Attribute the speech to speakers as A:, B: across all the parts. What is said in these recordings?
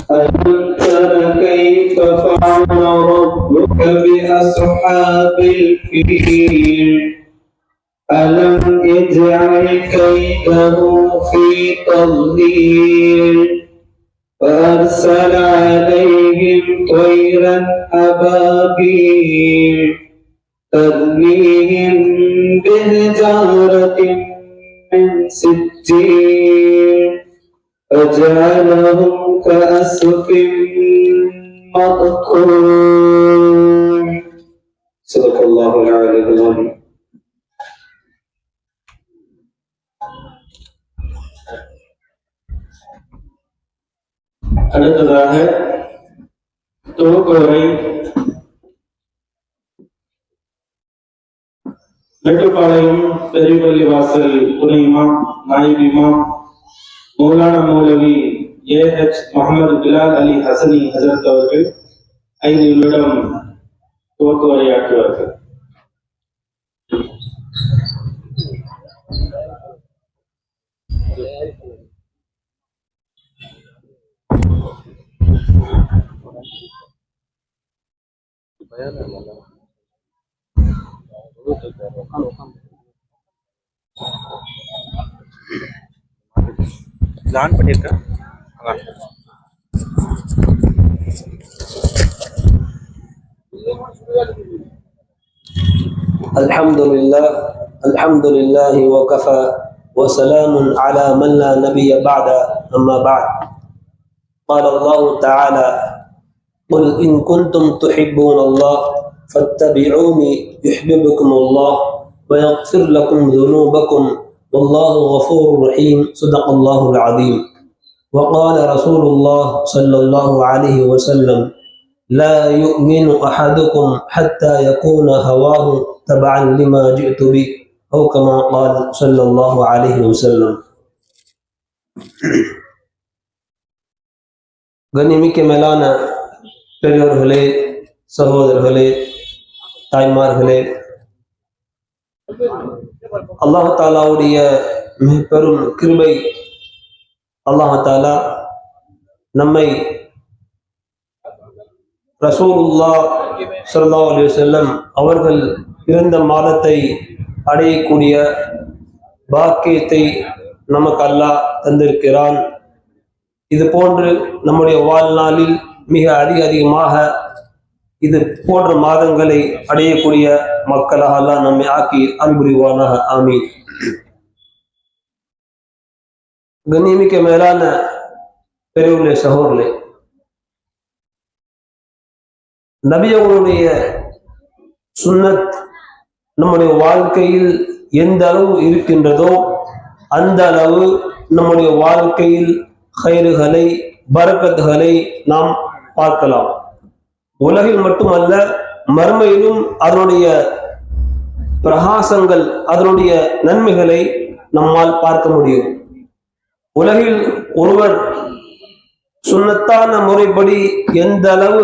A: ألم تر كيف فعل ربك بأصحاب الفيل ألم يجعل كيده في تضليل فأرسل عليهم طيرا أبابيل ترميهم بحجارة من سجيل فجعلهم كأسف مأكول. صدق الله العلي العظيم. அடுத்ததாக தொகுப்புரை மேட்டுப்பாளையம் பெரியபள்ளி வாசல் துணை இமாம் நாயிப் இமாம் மௌலானா மௌலவி ஏஹெச் முகமது பிலால் அலி ஹசனி ஹசரத் அவர்கள் 5 நிமிடம் துவக்க உரையாற்றுவார்கள்.
B: ஆன் பண்ணிருக்கேன்.
C: Alhamdulillah wa kafa wa salamun ala man la nabiyya ba'da amma ba'd. Qala Allah ta'ala qul in kuntum tuhibbuna Allah fattabi'uni yuhibbukum Allah wa yaghfir lakum dhunubakum wallahu ghafurur rahim. Sadaqallahul azim. Wa qala Rasulullah sallallahu alaihi wasallam لا يؤمن أحدكم حتى يكون هواه تبعا لما جئت به أو كما قال صلى الله عليه وسلم. கண்ணியமிக்க மேலான பெரியோர்களே, சகோதரர்களே, தாய்மார்களே, அல்லாஹ் தாலாவுடைய மிக பெரும் கிருபை, அல்லாஹ் தாலா நம்மை ரசூலுல்லாஹ் ஸல்லல்லாஹு அலைஹி வஸல்லம் அவர்கள் பிறந்த மாதத்தை அடையக்கூடிய பாக்கியத்தை நமக்கு அல்லாஹ் தந்திருக்கிறான். இது போன்று நம்முடைய வாழ்நாளில் மிக அதிகமாக இது போன்ற மாதங்களை அடையக்கூடிய மக்களாக அல்லாஹ் நம்மை ஆக்கி அன்புரிவானாக. ஆமீன். கண்ணியமிக்க மேலான பெரியவர்களே, சகோதரர்களே, நபி அவர்களுடைய சுன்னத் நம்முடைய வாழ்க்கையில் எந்த அளவு இருக்கின்றதோ அந்த அளவு நம்முடைய வாழ்க்கையில் ஹைறுகளை, பரக்கத்துகளை நாம் பார்க்கலாம். உலகில் மட்டுமல்ல, மறுமையிலும் அதனுடைய பிரகாசங்கள், அதனுடைய நன்மைகளை நம்மால் பார்க்க முடியும். உலகில் ஒருவர் சுன்னத்தான முறைப்படி எந்த அளவு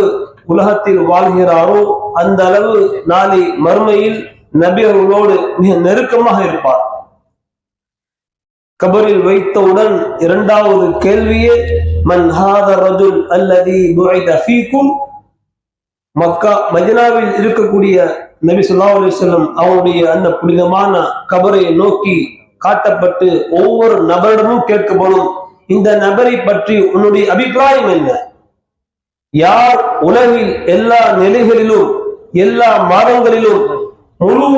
C: உலகத்தில் வாழ்கிறாரோ அந்த அளவு நாளை மறுமையில் நபி அவர்களோடு மிக நெருக்கமாக இருப்பார். கபரில் வைத்தவுடன் இரண்டாவது கேள்வியே மன் ஹாத ரஜுல் அல்லதி புஇத ஃபீக்கும். மக்கா மதீனாவில் இருக்கக்கூடிய நபி ஸல்லல்லாஹு அலைஹி வஸல்லம் அவருடைய அந்த புனிதமான கபரை நோக்கி காட்டப்பட்டு ஒவ்வொரு நபரிடமும் கேட்கப்படும், இந்த நபரை பற்றி உன்னுடைய அபிப்பிராயம் என்ன? யார் உலகில் எல்லா நிலைகளிலும், எல்லா மாதங்களிலும், முழு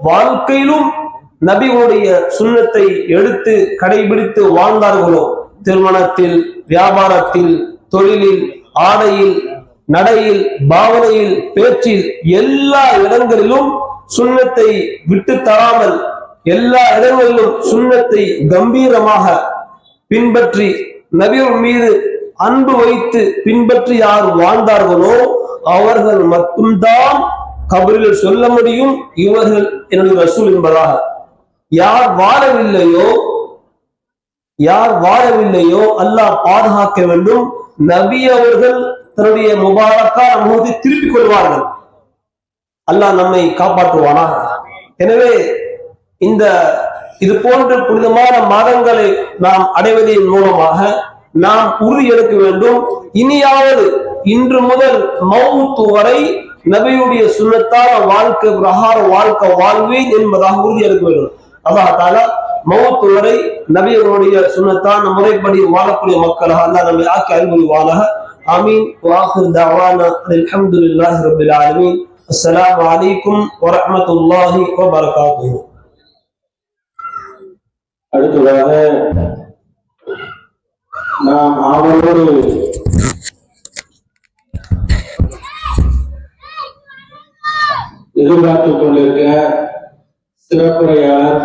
C: வாழ்க்கையிலும் நபியுடைய சுன்னத்தை எடுத்து கடைபிடித்து வாழ்ந்தார்களோ, திருமணத்தில், வியாபாரத்தில், தொழிலில், ஆடையில், நடையில், பாவனையில், பேச்சில், எல்லா இடங்களிலும் சுன்னத்தை விட்டு தராமல், எல்லா இடங்களிலும் சுன்னத்தை கம்பீரமாக பின்பற்றி நபியின் மீது அன்பு வைத்து பின்பற்றி யார் வாழ்ந்தார்களோ அவர்கள் மட்டும்தான் கபரில் சொல்ல முடியும், இவர்கள் என்னுடைய ரசூல் என்பதாக. யார் வாழவில்லையோ அல்லாஹ் பாதுகாக்க வேண்டும். நபி அவர்கள் தன்னுடைய முபாரக்கான முகத்தை திருப்பிக் கொள்வார்கள். அல்லாஹ் நம்மை காப்பாற்றுவானா. எனவே இது போன்ற புனிதமான மாதங்களை நாம் அடைவதன் மூலமாக நாம் உறுதி எடுக்க வேண்டும். இனியாவது இன்று முதல் மௌத்து வரை நபியுடைய சுன்னத்தான வாழ்க்கை பிரகார வாழ்க்கை வாழ்வேன் என்பதாக உறுதி எடுக்க வேண்டும். அல்லாஹ் தஆலா மௌத்து வரை நபியர்களுடைய சுன்னத்தான முறைப்படி வாழக்கூடிய மக்களாக அல்லாஹ் நம்மை ஆக்கி அருள்வானாக. ஆமீன். வாஹிர் தஅவானா அல்ஹம்துலில்லாஹி ரப்பில் ஆலமீன். அஸ்ஸலாமு அலைக்கும் வரஹ்மத்துல்லாஹி வபரகாத்துஹு.
A: அடுத்ததாக நாம் ஆவலோடு எதிர்பார்த்துக் கொண்டிருக்க சிறப்புரையாளர்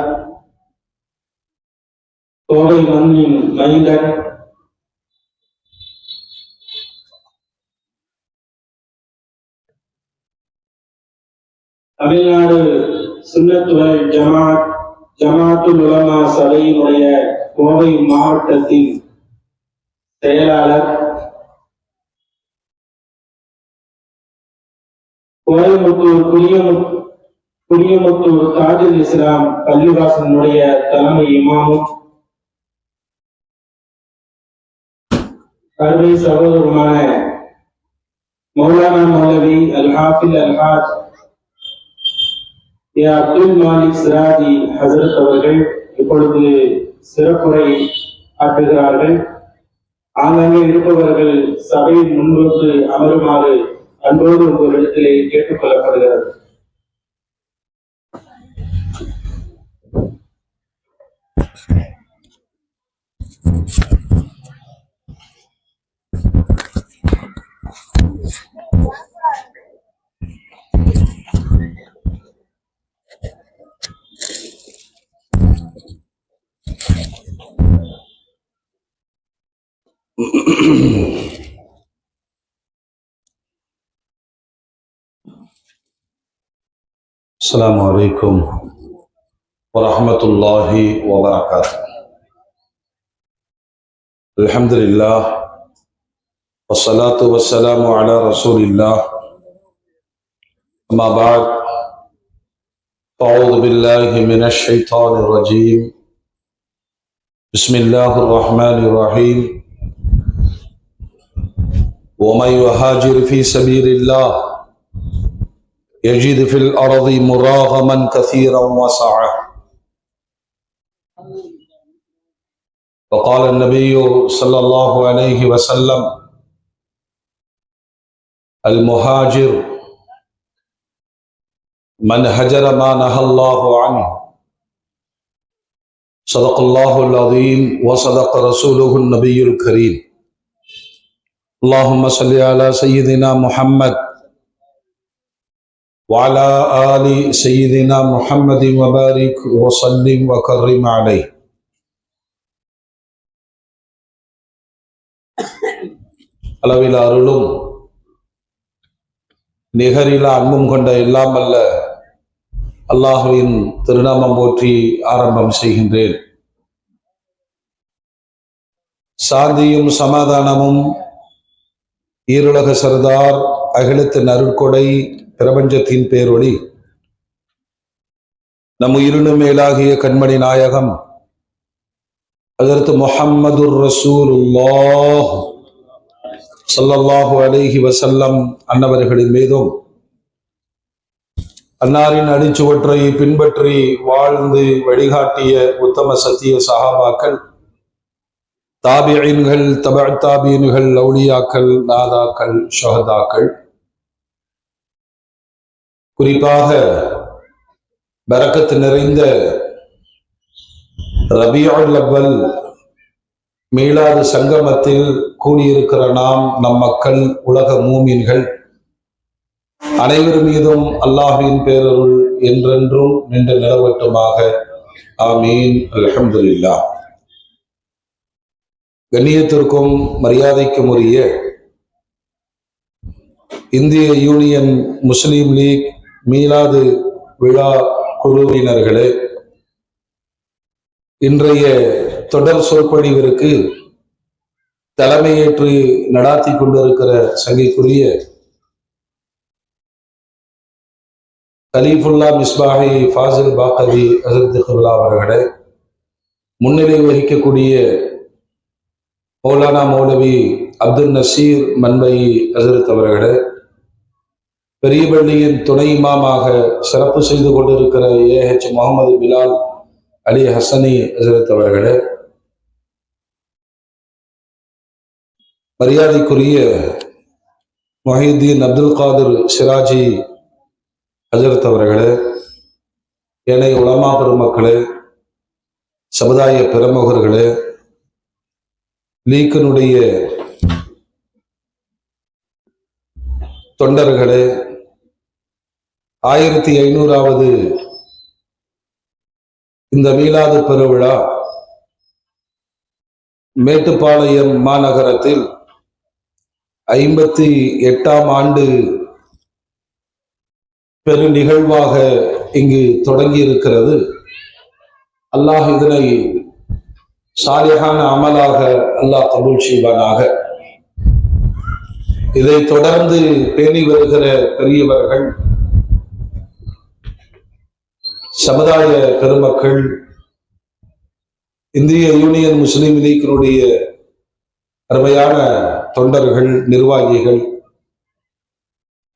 A: கோவை மண்ணின் மைந்தன் தமிழ்நாடு சுன்னத் வல் ஜமாத்துல் உலமா சபையினுடைய கோவை மாவட்டத்தின் செயலாளர், கோயம்புத்தூர் குடியமுத்தூர் தாஜுல் இஸ்லாம் பள்ளிவாசனுடைய தலைமை இமாமும் அருமை சகோதரமான மௌலானா மௌலவி அல் ஹாஃபில் அல் ஹாஜ் அப்துல் மாலிக் சிராஜி ஹசரத் அவர்கள் இப்பொழுது சிறப்புரை ஆற்றுகிறார்கள். ஆங்காங்கே இருப்பவர்கள் சபையின் முன்போடு அமருமாறு அன்போடு உங்களிடத்திலே கேட்டுக் கொள்ளப்படுகிறது.
B: السلام عليكم ورحمة الله وبركاته. الحمد لله والصلاة والسلام على رسول الله. أما بعد أعوذ بالله من الشيطان الرجيم. بسم الله الرحمن الرحيم. ومن يهاجر في سبيل الله يجد في الأرض مراغما كثيرا وسعة. وقال النبي صلى الله عليه وسلم المهاجر من هجر ما نهى الله عنه. صدق الله العظيم وصدق رسوله النبي الكريم. اللهم صل على سيدنا محمد وعلى آل سيدنا محمد وبارك وسلم وكرم عليه. அளவில் அருளும் நிகரில அன்பும் கொண்ட எல்லாம் அல்ல அல்லாஹ்வின் திருநாமம் போற்றி ஆரம்பம் செய்கின்றேன். சாந்தியும் சமாதானமும் ஈருலக சர்தார் அகிலத்தின் அருட்கொடை பிரபஞ்சத்தின் பேரொளி நம் உயிரினும் மேலாகிய கண்மணி நாயகம் ஹஜ்ரத் முஹம்மதுர் ரசூலுல்லாஹ் ஸல்லல்லாஹு அலைஹி வஸல்லம் அன்னவர்களின் மீதும் அன்னாரின் அடிச்சுவற்றை பின்பற்றி வாழ்ந்து வழிகாட்டிய உத்தம சத்திய சஹாபாக்கள், தாபிஈன்கள், தபஅ தாபிஈன்கள், அவுலியாக்கள், நாதாக்கள், ஷஹதாக்கள், குறிப்பாக பரக்கத்து நிறைந்த ரபியுல் அவ்வல் மீலாது சங்கமத்தில் கூடியிருக்கிற நாம், நம் மக்கள், உலக மூமின்கள் அனைவர் மீதும் அல்லாஹ்வின் பேரருள் என்றென்றும் நின்று நிலவட்டுமாக. ஆமீன். அல்ஹம்துலில்லாஹ். கண்ணியத்திற்கும் மரியாதைக்கும் உரிய இந்திய யூனியன் முஸ்லீம் லீக் மீலாது விழா குழுவினர்களே, இன்றைய தொடர் சொற்பொழிவிற்கு தலைமையேற்று நடாத்தி கொண்டிருக்கிற சங்கைக்குரிய கலீஃபுல்லா மிஸ்பாஹி ஃபாசில் பாக்கவி ஹஸரத் கிப்லா அவர்களே, முன்னிலை வகிக்கக்கூடிய மௌலானா மௌலவி அப்துல் நசீர் மன்மை ஹசரத் அவர்களே, பெரிய பள்ளியின் துணை இமாமாக சிறப்பு செய்து கொண்டிருக்கிற AH முகமது பிலால் அலி ஹசனி ஹசரத் அவர்களே, மரியாதைக்குரிய மொஹிதீன் அப்துல் காதிர் சிராஜி ஹசரத் அவர்களே, ஏனைய உலமா பெருமக்களே, சமுதாய பிரமுகர்களே, லீக்கினுடைய தொண்டர்களே, 1500வது இந்த மீலாது பெருவிழா மேட்டுப்பாளையம் மாநகரத்தில் 58ஆம் ஆண்டு பெரு நிகழ்வாக இங்கு தொடங்கி இருக்கிறது. அல்லாஹ் இதனை சாலிஹான அமலாக அல்லாஹ் கபூல் செய்வானாக. இதை தொடர்ந்து பேணி வருகிற பெரியவர்கள், சமுதாய பெருமக்கள், இந்திய யூனியன் முஸ்லிம் லீக்கினுடைய அருமையான தொண்டர்கள், நிர்வாகிகள்,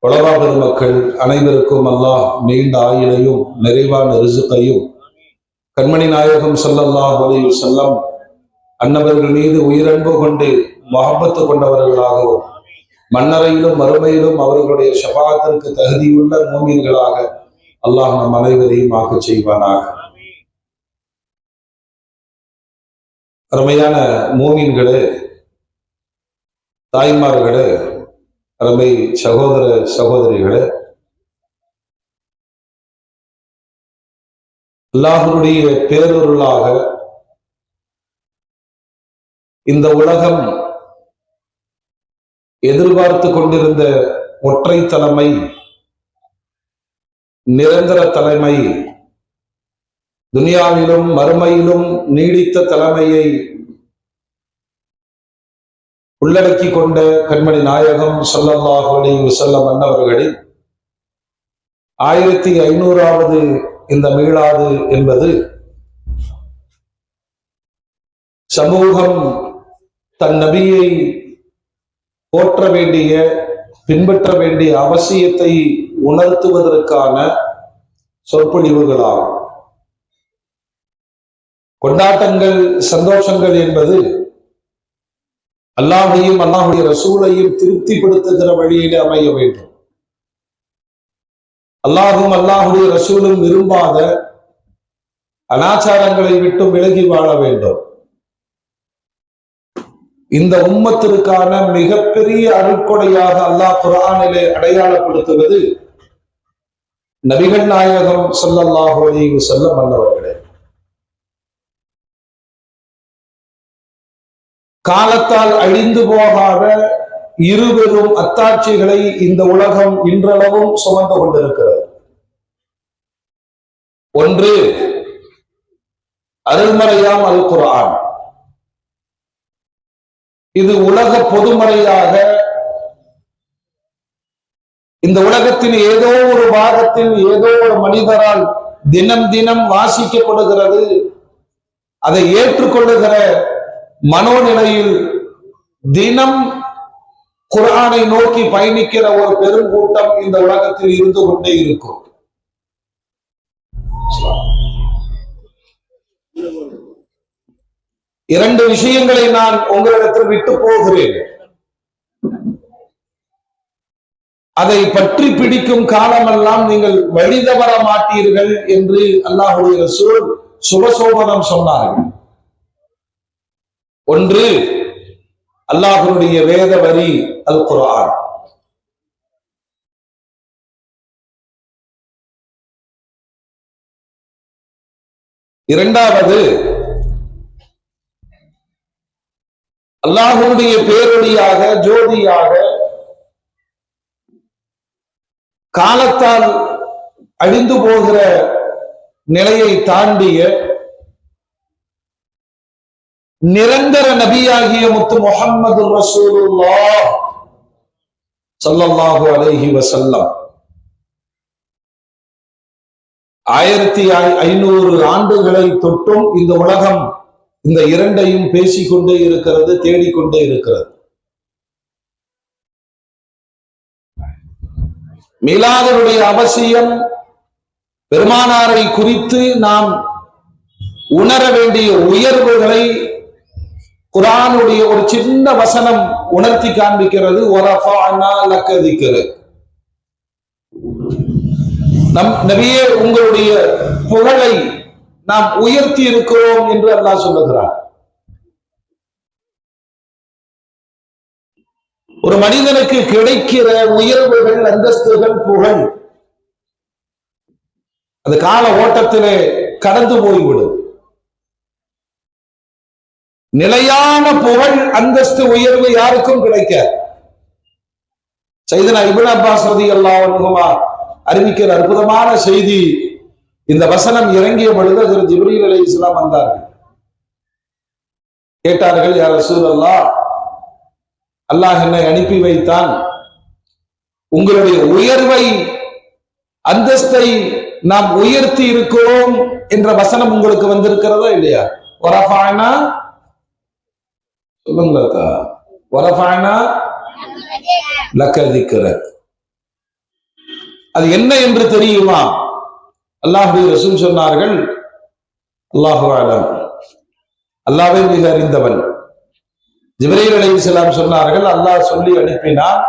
B: உலமா பெருமக்கள் அனைவருக்கும் அல்லாஹ் நீண்ட ஆயுளையும் நிறைவான ரிசுக்கையும் கண்மணி நாயகம் ஸல்லல்லாஹு அலைஹி வஸல்லம் அன்னவர்கள் மீது உயிரன்பு கொண்டு மஹப்பத்து கொண்டவர்களாகவும் மன்னரையிலும் மறுமையிலும் அவர்களுடைய ஷஃபாஅத்திற்கு தகுதியுள்ள மூமின்களாக அல்லாஹ் நம் அனைவரையும் ஆக்கச் செய்வானாக. அருமையான மூமின்களே, தாய்மார்களே, அருமை சகோதர சகோதரிகளே, அல்லாஹ்வுடைய பேரருளாக இந்த உலகம் எதிர்பார்த்து கொண்டிருந்த ஒற்றை தலைமை, நிரந்தர தலைமை, துனியாவிலும் மறுமையிலும் நீடித்த தலைமையை உள்ளடக்கி கொண்ட கண்மணி நாயகம் ஸல்லல்லாஹு அலைஹி வஸல்லம் அன்னவர்களில் 1500வது இந்த மீளாது என்பது சமூகம் தன் நபியை போற்ற வேண்டிய, பின்பற்ற வேண்டிய அவசியத்தை உணர்த்துவதற்கான சொற்பொழிவுகளாகும். கொண்டாட்டங்கள், சந்தோஷங்கள் என்பது அல்லாஹையும் அல்லாஹுடைய ரசூலையும் திருப்திப்படுத்துகிற வழியிலே அமைய வேண்டும். அல்லாஹும் அல்லாஹுடைய ரசூலும் விரும்பாத அனாச்சாரங்களை விட்டு விலகி வாழ வேண்டும். இந்த உம்மத்திற்கான மிகப்பெரிய அருட்கொடையாக அல்லாஹ் குர்ஆனிலே அடையாளப்படுத்துவது நபிகள் நாயகம் ஸல்லல்லாஹு அலைஹி வஸல்லம் அன்னவர்களே. காலத்தால் அழிந்து போகாத இருவரும் அத்தாட்சிகளை இந்த உலகம் இன்றளவும் சுமந்து கொண்டிருக்கிறது. ஒன்று அருள்மறையாம் அல் குர்ஆன். இது உலக பொதுமறையாக இந்த உலகத்தின் ஏதோ ஒரு பாகத்தில் ஏதோ ஒரு மனிதரால் தினம் தினம் வாசிக்கப்படுகிறது. அதை ஏற்றுக்கொள்ளுகிற மனோநிலையில் தினம் குர்ஆனை நோக்கி பயணிக்கிற ஒரு பெருங்கூட்டம் இந்த உலகத்தில் இருந்து கொண்டே இருக்கும். இரண்டு விஷயங்களை நான் உங்களிடத்தில் விட்டு போகிறேன். அதை பற்றி பிடிக்கும் காலமெல்லாம் நீங்கள் வழி தவற மாட்டீர்கள் என்று அல்லாஹ்வுடைய ரசூல் சுபசோபனம் சொன்னார்கள். ஒன்று அல்லாஹ்வுடைய வேத வரி அல் குர்ஆன். இரண்டாவது அல்லாஹ்வுடைய பேரொளியாக, ஜோதியாக, காலத்தால் அழிந்து போகிற நிலையை தாண்டிய நிரந்தர நபியாகிய முத்து முஹம்மது ரசூலுல்லாஹ் ஸல்லல்லாஹு அலைஹி வஸல்லம் 1500 ஆண்டுகளை தொட்டும் இந்த உலகம் இந்த இரண்டையும் பேசிக்கொண்டே இருக்கிறது, தேடிக்கொண்டே இருக்கிறது. மீலாதனுடைய அவசியம், பெருமானாரை குறித்து நாம் உணர வேண்டிய உயர்வுகளை குர்ஆனுடைய ஒரு சின்ன வசனம் உணர்த்தி காண்பிக்கிறது. வரஃபஅனா லக திக்ரக். நம் நபியே, உங்களுடைய புகழை நாம் உயர்த்தி இருக்கிறோம் என்று அல்லாஹ் சொல்லுகிறார். ஒரு மனிதனுக்கு கிடைக்கிற உயர்வுகள், அந்தஸ்துகள், புகழ் அது கால ஓட்டத்திலே கடந்து போய்விடும். நிலையான புகழ், அந்தஸ்து, உயர்வு யாருக்கும் கிடைக்க. சையதுனா இப்னு அப்பாஸ் ரலியல்லாஹு அன்ஹுமா அறிவிக்கிற அற்புதமான செய்தி. இந்த வசனம் இறங்கிய பொழுது ஹஜ்ரத் ஜிப்ரீல் அலைஹிஸ்ஸலாம் வந்தார்கள். கேட்டார்கள், யா ரசூலல்லாஹ், அல்லாஹ் என்னை அனுப்பி வைத்தான், உங்களுடைய உயர்வை, அந்தஸ்தை நாம் உயர்த்தி இருக்கிறோம் என்ற வசனம் உங்களுக்கு வந்திருக்கிறதா இல்லையா? வரஃபஅனா, சொல்லுங்களா, வரஃபஅனா லக திக்ரக். அது என்ன என்று தெரியுமா? அல்லாஹ்வுடைய ரசூல் சொன்னார்கள், அல்லாஹு அலம், அல்லாஹ்வே மிக அறிந்தவன். ஜிப்ரீல் அலைஹிஸ்ஸலாம் சொன்னார்கள், அல்லாஹ் சொல்லி அனுப்பினார்,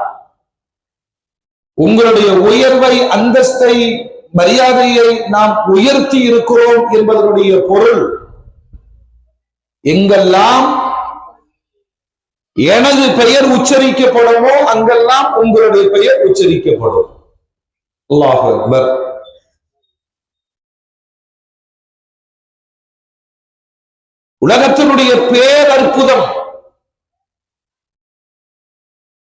B: உங்களுடைய உயர்வை, அந்தஸ்தை, மரியாதையை நாம் உயர்த்தி இருக்கிறோம் என்பதனுடைய பொருள், எங்கெல்லாம் எனது பெயர் உச்சரிக்கப்படுமோ அங்கெல்லாம் உங்களுடைய பெயர் உச்சரிக்கப்படும். அல்லாஹு அக்பர். உலகத்தினுடைய பேரற்புதம்,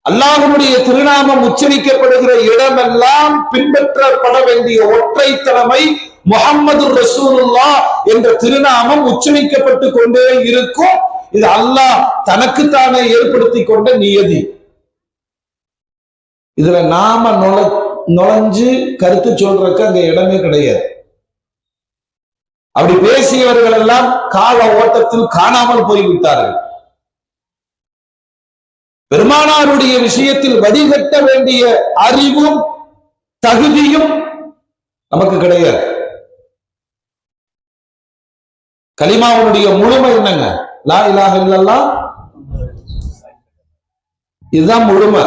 B: அல்லாஹ்வுடைய திருநாமம் உச்சரிக்கப்படுகிற இடமெல்லாம் பின்பற்றப்பட வேண்டிய ஒற்றை தலைமை முஹம்மது ரசூலுல்லாஹ் என்ற திருநாமம் உச்சரிக்கப்பட்டு கொண்டே இருக்கும். இது அல்லாஹ் தனக்குத்தானே ஏற்படுத்தி கொண்ட நியதி. இதுல நாம நுழைஞ்சு கருத்து சொல்றதுக்கு அங்க இடமே கிடையாது. அப்படி பேசியவர்கள் எல்லாம் கால ஓட்டத்தில் காணாமல் போய்விட்டார்கள். பெருமானாருடைய விஷயத்தில் வடிகட்ட வேண்டிய அறிவும் தகுதியும் நமக்கு கிடையாது. கலிமாவுடைய முழுமை என்னங்க? லா இலாஹ இல்லல்லாஹ், இதுதான் முழுமை.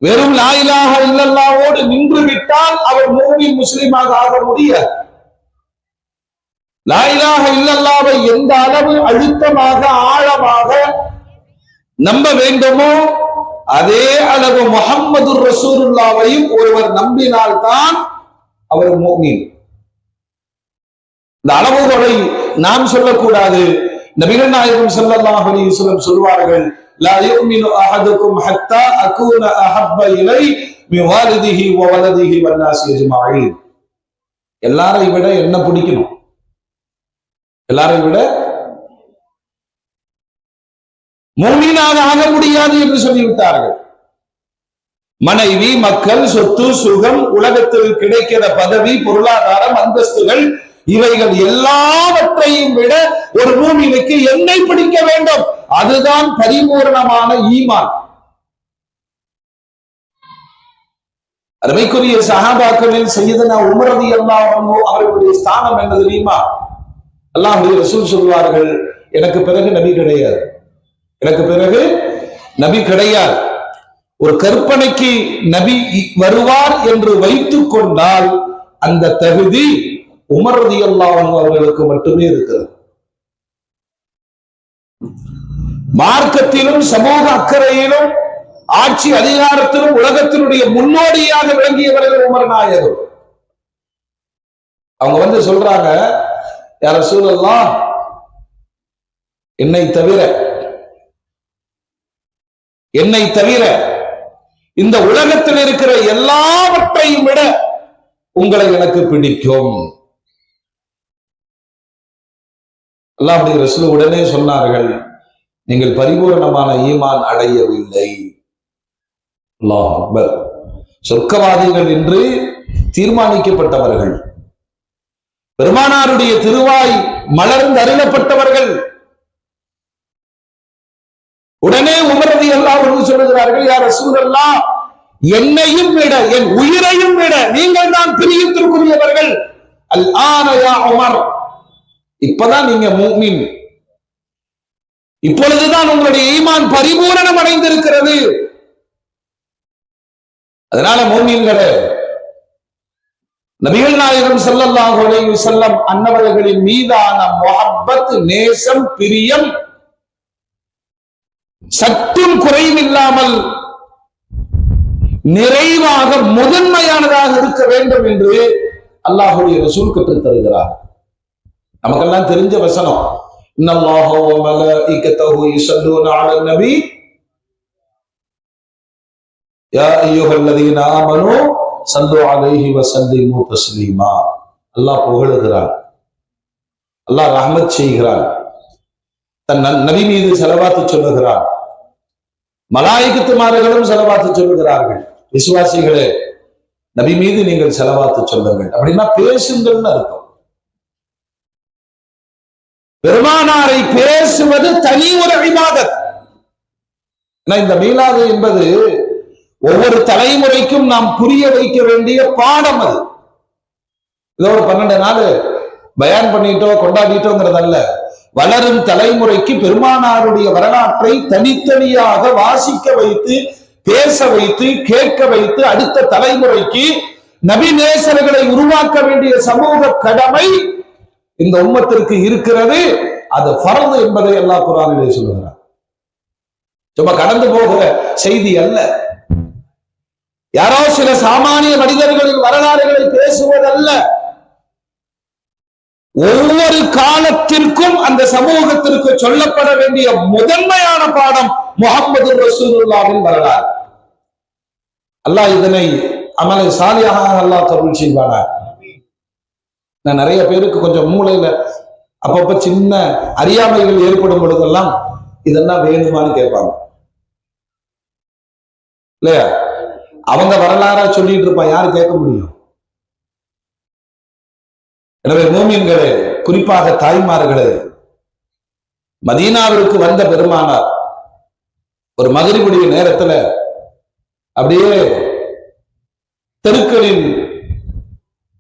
B: வெறும் லா இலாஹ இல்லல்லாஹ்வோடு நின்று விட்டால் அவர் மூமின், முஸ்லிமாக ஆக முடியாது. லா இலாஹ இல்லல்லாஹ்வை எந்த அளவு அழுத்தமாக, ஆழமாக நம்ப வேண்டுமோ அதே அளவு முஹம்மது ரசூலுல்லாஹ்வையும் ஒருவர் நம்பினால்தான் அவர் மூமின். இந்த அளவுகளை நாம் சொல்லக்கூடாது. நபிகள் நாயகம் ஸல்லல்லாஹு அலைஹி வஸல்லம் சொல்வார்கள், லா யுமினு அஹதுக்கும் ஹத்தா அகூன அஹப்ப இலை மின் வாலிதிஹி வ வலதிஹி வன்னாஸி அஜ்மஈன். எல்லாரையும் விட என்ன பிடிக்கணும்? எல்லாரையும் விட மூமினாக ஆக முடியாது என்று சொல்லிவிட்டார்கள். மனைவி, மக்கள், சொத்து, சுகம், உலகத்தில் கிடைக்கிற பதவி, பொருளாதாரம், அந்தஸ்துகள், இவைகள் எல்லாவற்றையும் விட ஒரு மூமினுக்கு என்னை பிடிக்க வேண்டும். அதுதான் பரிபூர்ணமான ஈமான். அருமைக்குரிய சஹாபாக்களில் சய்யிதுனா உமர் ரலியல்லாஹு அன்ஹு அவர்களுடைய ஸ்தானம் என்ன தெரியுமா? அல்லாஹ்வுடைய ரசூல் சொல்வார்கள், எனக்கு பிறகு நபி கிடையாது, எனக்கு பிறகு நபி கிடையாது. ஒரு கற்பனைக்கு நபி வருவார் என்று வைத்துக் கொண்டால் அந்த தகுதி உமர் ரலியல்லாஹு அன்ஹு அவர்களுக்கு மட்டுமே இருக்கிறது. மார்க்கத்திலும் சமூக அக்கறையிலும் ஆட்சி அதிகாரத்திலும் உலகத்தினுடைய முன்னோடியாக விளங்கியவர்கள் உமர் நாயகம். அவங்க வந்து சொல்றாங்க, யா ரசூலல்லாஹ், என்னை தவிர இந்த உலகத்தில் இருக்கிற எல்லாவற்றையும் விட உங்களை எனக்கு பிடிக்கும். அல்லாஹ்வுடைய ரசூல் உடனே சொன்னார்கள், நீங்கள் பரிபூரணமான ஈமான் அடையவில்லை. அல்லாஹ் அக்பர். சொர்க்கவாதிகள் என்று தீர்மானிக்கப்பட்டவர்கள், பெருமானாருடைய திருவாய் மலர்ந்து அருளப்பட்டவர்கள். உடனே உமர் ரலியல்லாஹு அன்ஹு சொல்லுகிறார்கள், யா ரசூலல்லாஹ், என்னையும் விட என் உயிரையும் விட நீங்கள் தான் பிரியத்திற்குரியவர்கள். அல் ஆன யா உமர், இப்பதான் நீங்க முஃமின், இப்பொழுதுதான் உங்களுடைய ஈமான் பரிபூரணம் அடைந்திருக்கிறது. அதனால முஃமின்களே, நபிகள் நாயகம் ஸல்லல்லாஹு அலைஹி வஸல்லம் அன்னவர்களின் மீதான முஹப்பத், நேசம், பிரியம் சற்றும் குறைவில்லாமல் நிறைவாக முதன்மையானதாக இருக்க வேண்டும் என்று அல்லாஹ்வுடைய ரசூல் கற்றுத் தருகிறார். நமக்கெல்லாம் தெரிஞ்ச வசனம், இன்னல்லாஹ வ மலாயிகத்தஹு யுஸல்லூன அலன் நபி யா அய்யுஹல்லதீன ஆமனூ ஸல்லு அலைஹி வ ஸல்லிமு தஸ்லீமா. அல்லாஹ் புகழுகிறான், அல்லாஹ் ரஹ்மத் செய்கிறான், தன் நபி மீது ஸலவாத்து சொல்லுகிறான், மலாயிகத்துமார்களும் ஸலவாத்து சொல்லுகிறார்கள். விசுவாசிகளே, நபி மீது நீங்கள் ஸலவாத்து சொல்லுங்கள். அப்படின்னா பேசுங்கள்னு அர்த்தம். பெருமானாரை பேசுவது தனி ஒரு இபாதத். இந்த மீலாது என்பது ஒவ்வொரு தலைமுறைக்கும் நாம் புரிய வைக்க வேண்டிய பாடம். அது இதோ ஒரு 12 நாள் பயான் பண்ணிட்டோ கொண்டாடிட்டோங்கிறதல்ல. வளரும் தலைமுறைக்கு பெருமானாருடைய வரலாற்றை தனித்தனியாக வாசிக்க வைத்து, பேச வைத்து, கேட்க வைத்து, அடுத்த தலைமுறைக்கு நபி நேசர்களை உருவாக்க வேண்டிய சமூக கடமை இந்த உம்மத்திற்கு இருக்கிறது. அது ஃபர்து என்பதை அல்லாஹ் குர்ஆனிலே சொல்லுகிறார். சும்மா கடந்து போகிற செய்தி அல்ல. யாரோ சில சாமானிய மனிதர்களின் வரலாறுகளை பேசுவதல்ல. ஒவ்வொரு காலத்திற்கும் அந்த சமூகத்திற்கு சொல்லப்பட வேண்டிய முதன்மையான பாடம் முஹம்மது ரசூலுல்லாஹ்வின் வரலாறு. அல்லாஹ் இதனை அமலை சாலியாக அல்லாஹ் கபூல் செய்வானாக. நான் நிறைய பேருக்கு கொஞ்சம் மூளையில அப்பப்ப சின்ன அறியாமைகள் ஏற்படும் பொழுதெல்லாம் இதெல்லாம் வேணுமான்னு கேட்பாங்க இல்லையா? அவங்க வரலாறா சொல்லிட்டு இருப்பான், யாரு கேட்க முடியும்? எனவே மூமின்களே, குறிப்பாக தாய்மார்களே, மதீனாவிற்கு வந்த பெருமானார் ஒரு மகரிபுடைய நேரத்துல அப்படியே தெருக்களில்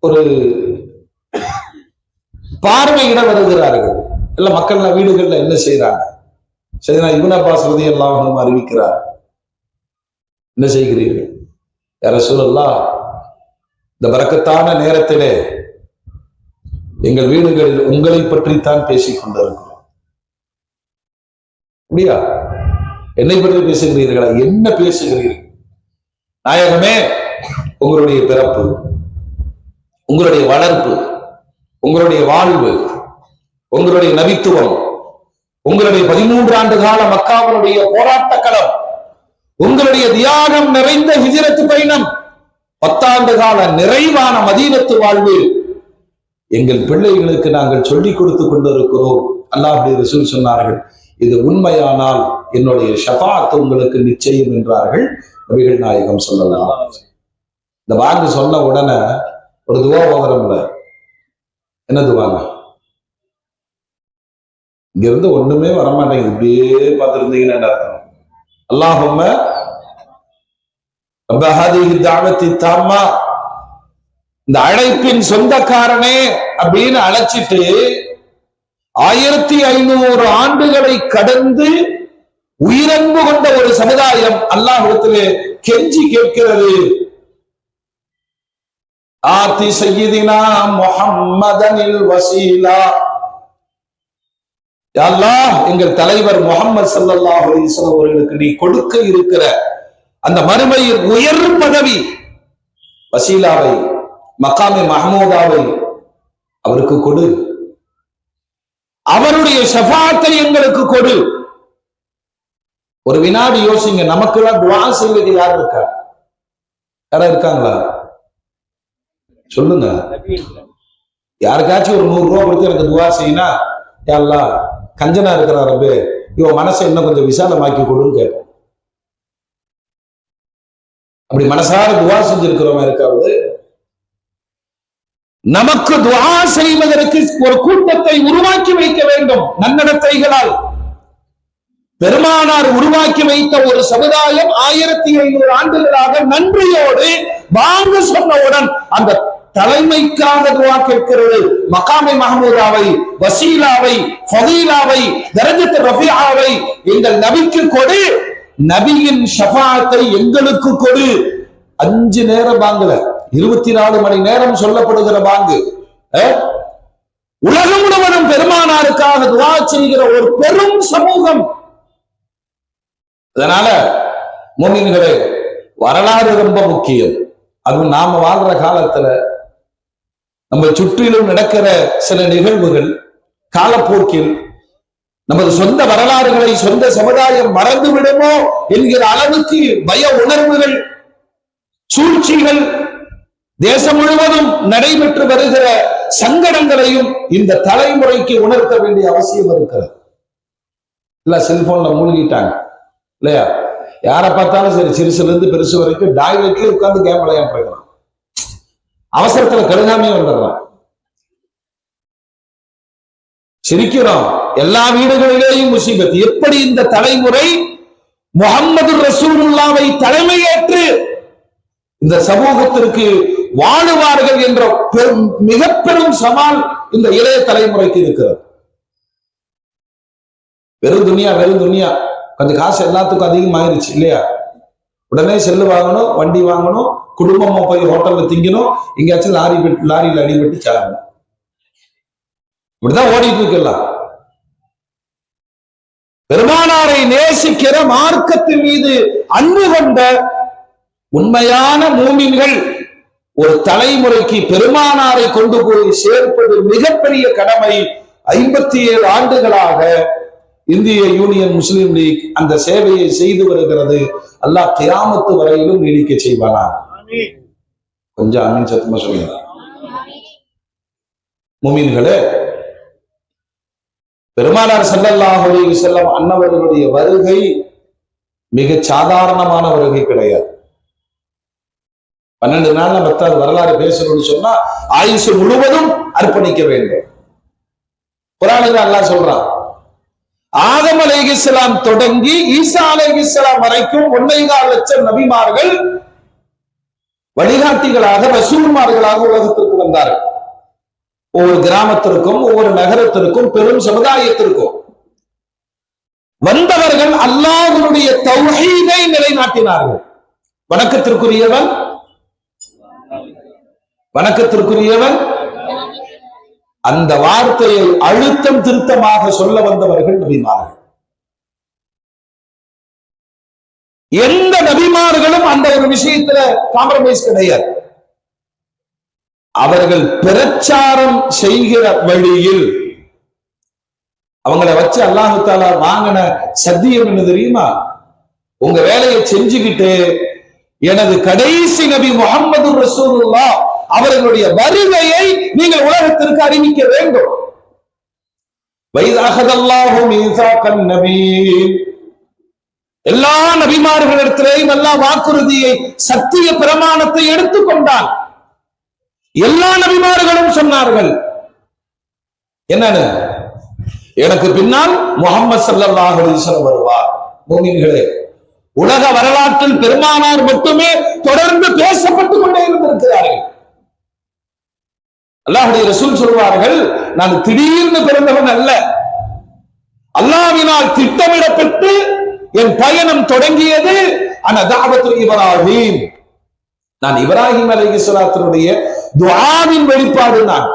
B: ஒரு பார்வையிட வருகிறார்கள். இல்ல மக்கள் வீடுகள்ல என்ன செய்யறாங்க? சரி, இப்னு அப்பாஸ் ரலியல்லாஹு அன்ஹு அறிவிக்கிறார், என்ன செய்கிறீர்கள்? யா ரசூலல்லாஹ், இந்த பரக்கத்தான நேரத்திலே எங்கள் வீடுகளில் உங்களை பற்றித்தான் பேசிக் கொண்டிருக்கிறோம். அப்படியா? என்னை பற்றி பேசுகிறீர்களா? என்ன பேசுகிறீர்கள்? நாயகமே, உங்களுடைய பிறப்பு, உங்களுடைய வளர்ப்பு, உங்களுடைய வாழ்வு, உங்களுடைய நபித்துவம், உங்களுடைய 13 ஆண்டு கால மக்காவினுடைய போராட்ட களம், உங்களுடைய தியாகம் நிறைந்த ஹிஜ்ரத் பயணம், 10 ஆண்டு கால நிறைவான மதீனத்து வாழ்வு எங்கள் பிள்ளைகளுக்கு நாங்கள் சொல்லிக் கொடுத்து கொண்டிருக்கிறோம். அல்லாஹ்வுடைய ரசூல் சொன்னார்கள், இது உண்மையானால் என்னுடைய ஷஃபாஅத் உங்களுக்கு நிச்சயம் என்றார்கள் நபிகள் நாயகம் ஸல்லல்லாஹு அலைஹி வஸல்லம். இந்த வார்த்தை சொன்ன உடனே ஒரு துவா ஓதுறோம்ல, என்ன துவாங்க? இங்க இருந்து ஒண்ணுமே வரமாட்டேங்குது, இப்படியே பார்த்துருந்தீங்கன்னா என்ன அர்த்தம்? அல்லாஹும்ம ரப்ப ஹாதிஹி தஅவத்தி தாம்மா, இந்த அழைப்பின் சொந்தக்காரனே அப்படின்னு அழைச்சிட்டு 1500 ஆண்டுகளை கடந்து உயிரன்பு கொண்ட ஒரு சமுதாயம் அல்லாஹ்விடத்திலே கெஞ்சி கேட்கிறது, ஆதி சய்யிதினா முஹம்மதனில் வசீலா, யா அல்லாஹ், எங்கள் தலைவர் முஹம்மது ஸல்லல்லாஹு அலைஹி வஸல்லம் அவர்களுக்கு நீ கொடுக்க இருக்கிற அந்த மறுமையின் உயர் பதவி வசீலாவை, மகாமே மஹமூதாவை அவருக்கு கொடு, அவருடைய ஷஃபாஅத்தை எங்களுக்கு கொடு. ஒரு வினாடி யோசிங்க, நமக்கெல்லாம் துஆ செய்வது யார் இருக்கா? யாரா இருக்காங்களா? சொல்லுங்க. யாருக்காச்சும் ஒரு 100 ரூபாய் கொடுத்து எனக்கு துஆ செய்யினா, யா அல்லாஹ், கஞ்சனா இருக்கிறா ரப்பே, இவன் மனசை இன்னும் கொஞ்சம் விசாலமாக்கி கொடுன்னு கேட்போம். அப்படி மனசார துஆ செஞ்சிருக்கிறோமா இருக்காவது? நமக்கு துஆ செய்வதற்கு ஒரு கூட்டத்தை உருவாக்கி வைக்க வேண்டும். நன்னடத்தைகளால் பெருமானார் உருவாக்கி வைத்த ஒரு சமுதாயம் 1500 ஆண்டுகளாக நன்றியோடு வாங்க சொன்னவுடன் அந்த தலைமைக்காக துஆ கேட்கிறது. மகாமே மஹமூதாவை, வசீலாவை, ஃபதீலாவை, தரஜத் ரஃபிஆவை எங்கள் நபிக்கு கொடு, நபியின் ஷஃபாஅத்தை எங்களுக்கு கொடு. 5 நேரம் வாங்கல, 24 மணி நேரம் சொல்லப்படுகிற பாங்கு. உலகம் முழுவதும் பெருமானாருக்காக துஆ செய்கிற ஒரு பெரும் சமூகம். அதனால முஃமின்களே, வரலாறு ரொம்ப முக்கியம். அதுவும் நாம வாழ்ற காலத்துல நம்ம சுற்றிலும் நடக்கிற சில நிகழ்வுகள் காலப்போக்கில் நமது சொந்த வரலாறுகளை சொந்த சமுதாயம் மறந்து விடுமோ என்கிற அளவுக்கு பய உணர்வுகள், சூழ்ச்சிகள் தேசம் முழுவதும் நடைபெற்று வருகிற சங்கடங்களையும் இந்த தலைமுறைக்கு உணர்த்த வேண்டிய அவசியம் இருக்கிறது. இல்ல செல்போன்ல மூழ்கிட்டாங்க இல்லையா? யாரை பார்த்தாலும் சரி, சிறுசுல இருந்து பெருசு வரைக்கும் டாய்லெட்ல உட்கார்ந்து கேம் விளையாண்டு போயிடலாம். அவசரத்துல கடுகாமையே வந்துடுறான். சிரிக்கிறோம், எல்லா வீடுகளிலேயும் முசீபத். எப்படி இந்த தலைமுறை முஹம்மது ரசூலுல்லாவை தலைமையேற்று இந்த சமூகத்திற்கு வாழுவார்கள் என்ற மிக பெரும் சவால் இந்த இளைய தலைமுறைக்கு இருக்கிறது. வெறும் துனியா கொஞ்சம் காசு எல்லாத்துக்கும் அதிகமாயிருச்சு இல்லையா? உடனே செல்லு வாங்கணும், வண்டி வாங்கணும், குடும்பமா போய் ஹோட்டல்ல திங்கணும், எங்கேயாச்சும் லாரியில் அடிபட்டு சாகணும். இப்படிதான் ஓடிட்டு இருக்கலாம். பெருமானாரை நேசிக்கிற, மார்க்கத்தின் மீது அன்பு கொண்ட உண்மையான மூமின்கள் ஒரு தலைமுறைக்கு பெருமானாரை கொண்டு போய் சேர்ப்பது மிகப்பெரிய கடமை. 57 ஆண்டுகளாக இந்திய யூனியன் முஸ்லிம் லீக் அந்த சேவையை செய்து வருகிறது. அல்லாஹ் கியாமத்து வரையிலும் நீடிக்க செய்வானா? கொஞ்சம் ஆமீன் சத்தமா சொல்லுங்க. முஃமின்களே, பெருமானார் ஸல்லல்லாஹு அலைஹி வஸல்லம் அன்னவர்களுடைய வருகை மிக சாதாரணமான வருகை கிடையாது. 12 நாள் பத்தாவது வரலாறு பேசணும்னு சொன்னா ஆயுசு முழுவதும் அர்ப்பணிக்க வேண்டும். குர்ஆனில் அல்லாஹ் சொல்றான், ஆதம் அலைஹிஸ்ஸலாம் தொடங்கி ஈசா அலைஹிஸ்ஸலாம் வரைக்கும் 1.25 லட்சம் நபிமார்கள் வழிகாட்டிகளாக, ரசூல்மார்களாக உலகத்திற்கு வந்தார்கள். ஒவ்வொரு கிராமத்திற்கும், ஒவ்வொரு நகரத்திற்கும், பெரும் சமுதாயத்திற்கும் வந்தவர்கள் அல்லாஹ்வுடைய தௌஹீதை நிலைநாட்டினார்கள். வணக்கத்திற்குரியவன் அந்த வார்த்தையை அழுத்தம் திருத்தமாக சொல்ல வந்தவர்கள் நபிமார்கள். எந்த நபிமார்களும் அந்த ஒரு விஷயத்துல காம்ப்ரமைஸ் கிடையாது. அவர்கள் பிரச்சாரம் செய்கிற வழியில் அவங்களை வச்சு அல்லாஹ் தஆலா வாங்கின சத்தியம் என்ன தெரியுமா? உங்க வேலையை செஞ்சுக்கிட்டு எனது கடைசி நபி முஹம்மது ரசூலுல்லாஹ் அவர்களுடைய வருகையை நீங்கள் உலகத்திற்கு அறிவிக்க வேண்டும். வைதஅஹதல்லாஹு மீசாகன் நபிய்யின், எல்லா நபிமார்களிடத்திலேயும் எல்லா வாக்குறுதியை, சத்திய பிரமாணத்தை எடுத்துக்கொண்டான். எல்லா நபிமார்களும் சொன்னார்கள் என்னன்னு? எனக்கு பின்னால் முஹம்மது ஸல்லல்லாஹு அலைஹி வஸல்லம் வருவார். முஃமின்களே, உலக வரலாற்றில் பெருமானார் மட்டுமே தொடர்ந்து பேசப்பட்டுக் கொண்டே இருந்திருக்கிறார்கள். அல்லாஹ்வுடைய ரசூல் சொல்வார்கள், நான் திடீர்னு பிறந்தவன் அல்ல, அல்லாஹ்வினால் திட்டமிடப்பட்டு என் பயணம் தொடங்கியது. அன தஅவத்து இப்ராஹீம், நான் இப்ராஹிம் அலைஹிஸ்ஸலாத்தினுடைய துஆவின் வெளிப்பாடு. நான்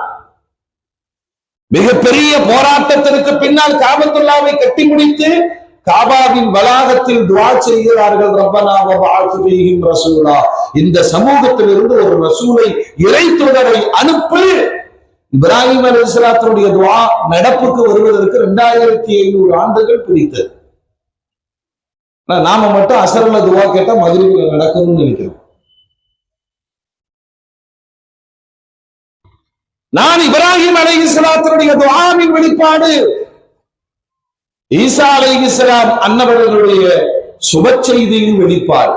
B: மிகப்பெரிய போராட்டத்திற்கு பின்னால் காபத்துல்லாவை கட்டி முடித்து காபாவின் வளாகத்தில் துஆ செய்கிறார்கள். ரப்பனா வபஅத் ஃபீஹிம் ரசூலா, இந்த சமூகத்திலிருந்து ஒரு ரசூலை, இறை தூதரை அனுப்பு. இப்ராஹிம் அலைஹிஸ்ஸலாத்துடைய துஆ நடப்புக்கு வருவதற்கு 2500 ஆண்டுகள் பிடித்தது. நாம மட்டும் அசர்ல துஆ கேட்டா மக்ரிப்ல நடக்கும்னு நினைக்கிறோம். நான் இப்ராஹிம் அலைஹிஸ்ஸலாத்துடைய துஆவின் வெளிப்பாடு. ஈசா அலைஹிஸ்ஸலாம் அன்னவர்களுடைய சுப செய்தியின் வெளிப்பாடு.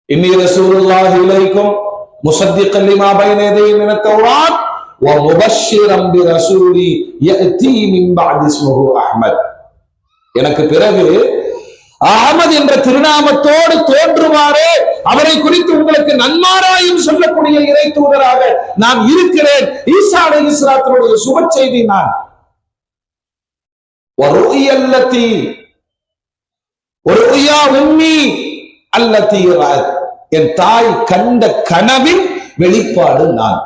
B: இன்னி ரசூலுல்லாஹி இலைக்கும் முஸத்திகன் லிமா பைன யதைஹி மினத் தௌராத் வ முபஷ்ஷிரன் பிரசூலி யஅதி மின் பஅதி இஸ்முஹு அஹ்மத். எனக்கு பிறகு அஹமது என்ற திருநாமத்தோடு தோன்றுமாறே அவரை குறித்து உங்களுக்கு நன்மாராயம் சொல்லக்கூடிய இறை தூதராக நான் இருக்கிறேன். ஈசா அலைஹிஸ்ஸலாத்துடைய சுப செய்தி நான். வருயல்லதி வருயா உம்மி அல்லதி ரஅத், என் தாய் கண்ட கனவின் வெளிப்பாடு நான்.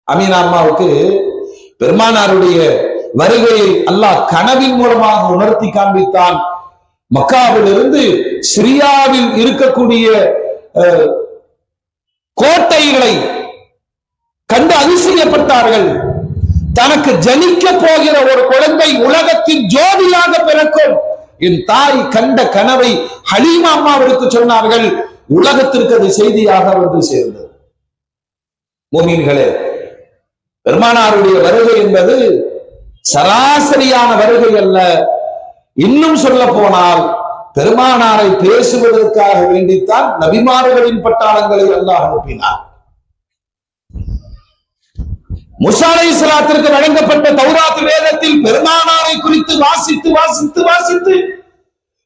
B: அமீனா அம்மாவுக்கு பெருமானாருடைய வருகையை அல்லாஹ் கனவின் மூலமாக உணர்த்தி காண்பித்தான். மக்காவிலிருந்து சிரியாவில் இருக்கக்கூடிய கோட்டைகளை கண்டு அதிசயப்பட்டார்கள். தனக்கு ஜனிக்க போகிற ஒரு குழந்தை உலகத்தின் ஜோதியாக பிறக்கும். என் தாய் கண்ட கனவை ஹலீமா அம்மாவிற்கு சொன்னார்கள். உலகத்திற்கு அது செய்தியாக வந்து சேர்ந்தது. முஃமின்களே, பெருமானாருடைய வருகை என்பது சராசரியான வருகை அல்ல. இன்னும் சொல்ல போனால் பெருமானாரை பேசுவதற்காக வேண்டித்தான் நபிமார்களின் பட்டாளங்களை அல்லாஹ் அனுப்பினார். மூசா அலைஹிஸ்ஸலாத்திற்கு வழங்கப்பட்ட தௌராத் வேதத்தில் பெருமானாரை குறித்து வாசித்து வாசித்து வாசித்து,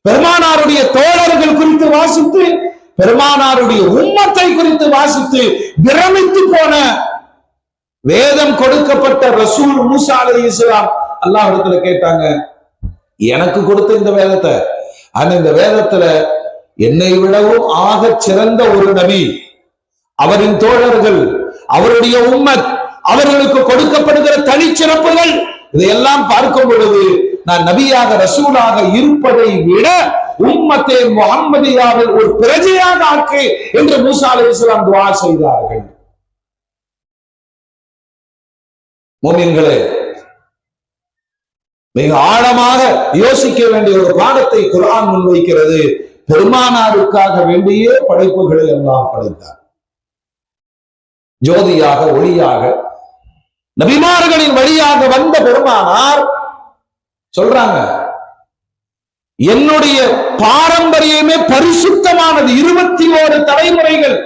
B: பெருமானாருடைய தோழர்கள் குறித்து வாசித்து, பெருமானாருடைய உம்மத்தை குறித்து வாசித்து பிரமித்து போன வேதம் கொடுக்கப்பட்ட ரசூல் மூசா அலைஹிஸ்ஸலாம் அல்லாஹ் இடத்துல கேட்டாங்க, எனக்கு கொடுத்த இந்த வேதத்தை, ஆனா இந்த வேதத்துல என்னை விடவும் ஆக சிறந்த ஒரு நபி, அவரின் தோழர்கள், அவருடைய உம்மத், அவர்களுக்கு கொடுக்கப்படுகிற தனிச்சிறப்புகள், இதையெல்லாம் பார்க்கும் பொழுது நான் நபியாக ரசூலாக இருப்பதை விட உம்மத்தே முஹம்மதியாவில் ஒரு பிரஜையாக ஆக்கு என்று மூசா அலைஹிஸ்ஸலாம் துஆ செய்தார்கள். முஃமின்களே, மிக ஆழமாக யோசிக்க வேண்டிய ஒரு பாடத்தை குர்ஆன் முன்வைக்கிறது. பெருமானாருக்காக வேண்டிய படைப்புகளை எல்லாம் படைத்தார். ஜோதியாக, ஒளியாக, நபிமார்களின் வழியாக வந்த பெருமானார் சொல்றாங்க, என்னுடைய பாரம்பரியமே பரிசுத்தமானது. 21 தலைமுறைகள்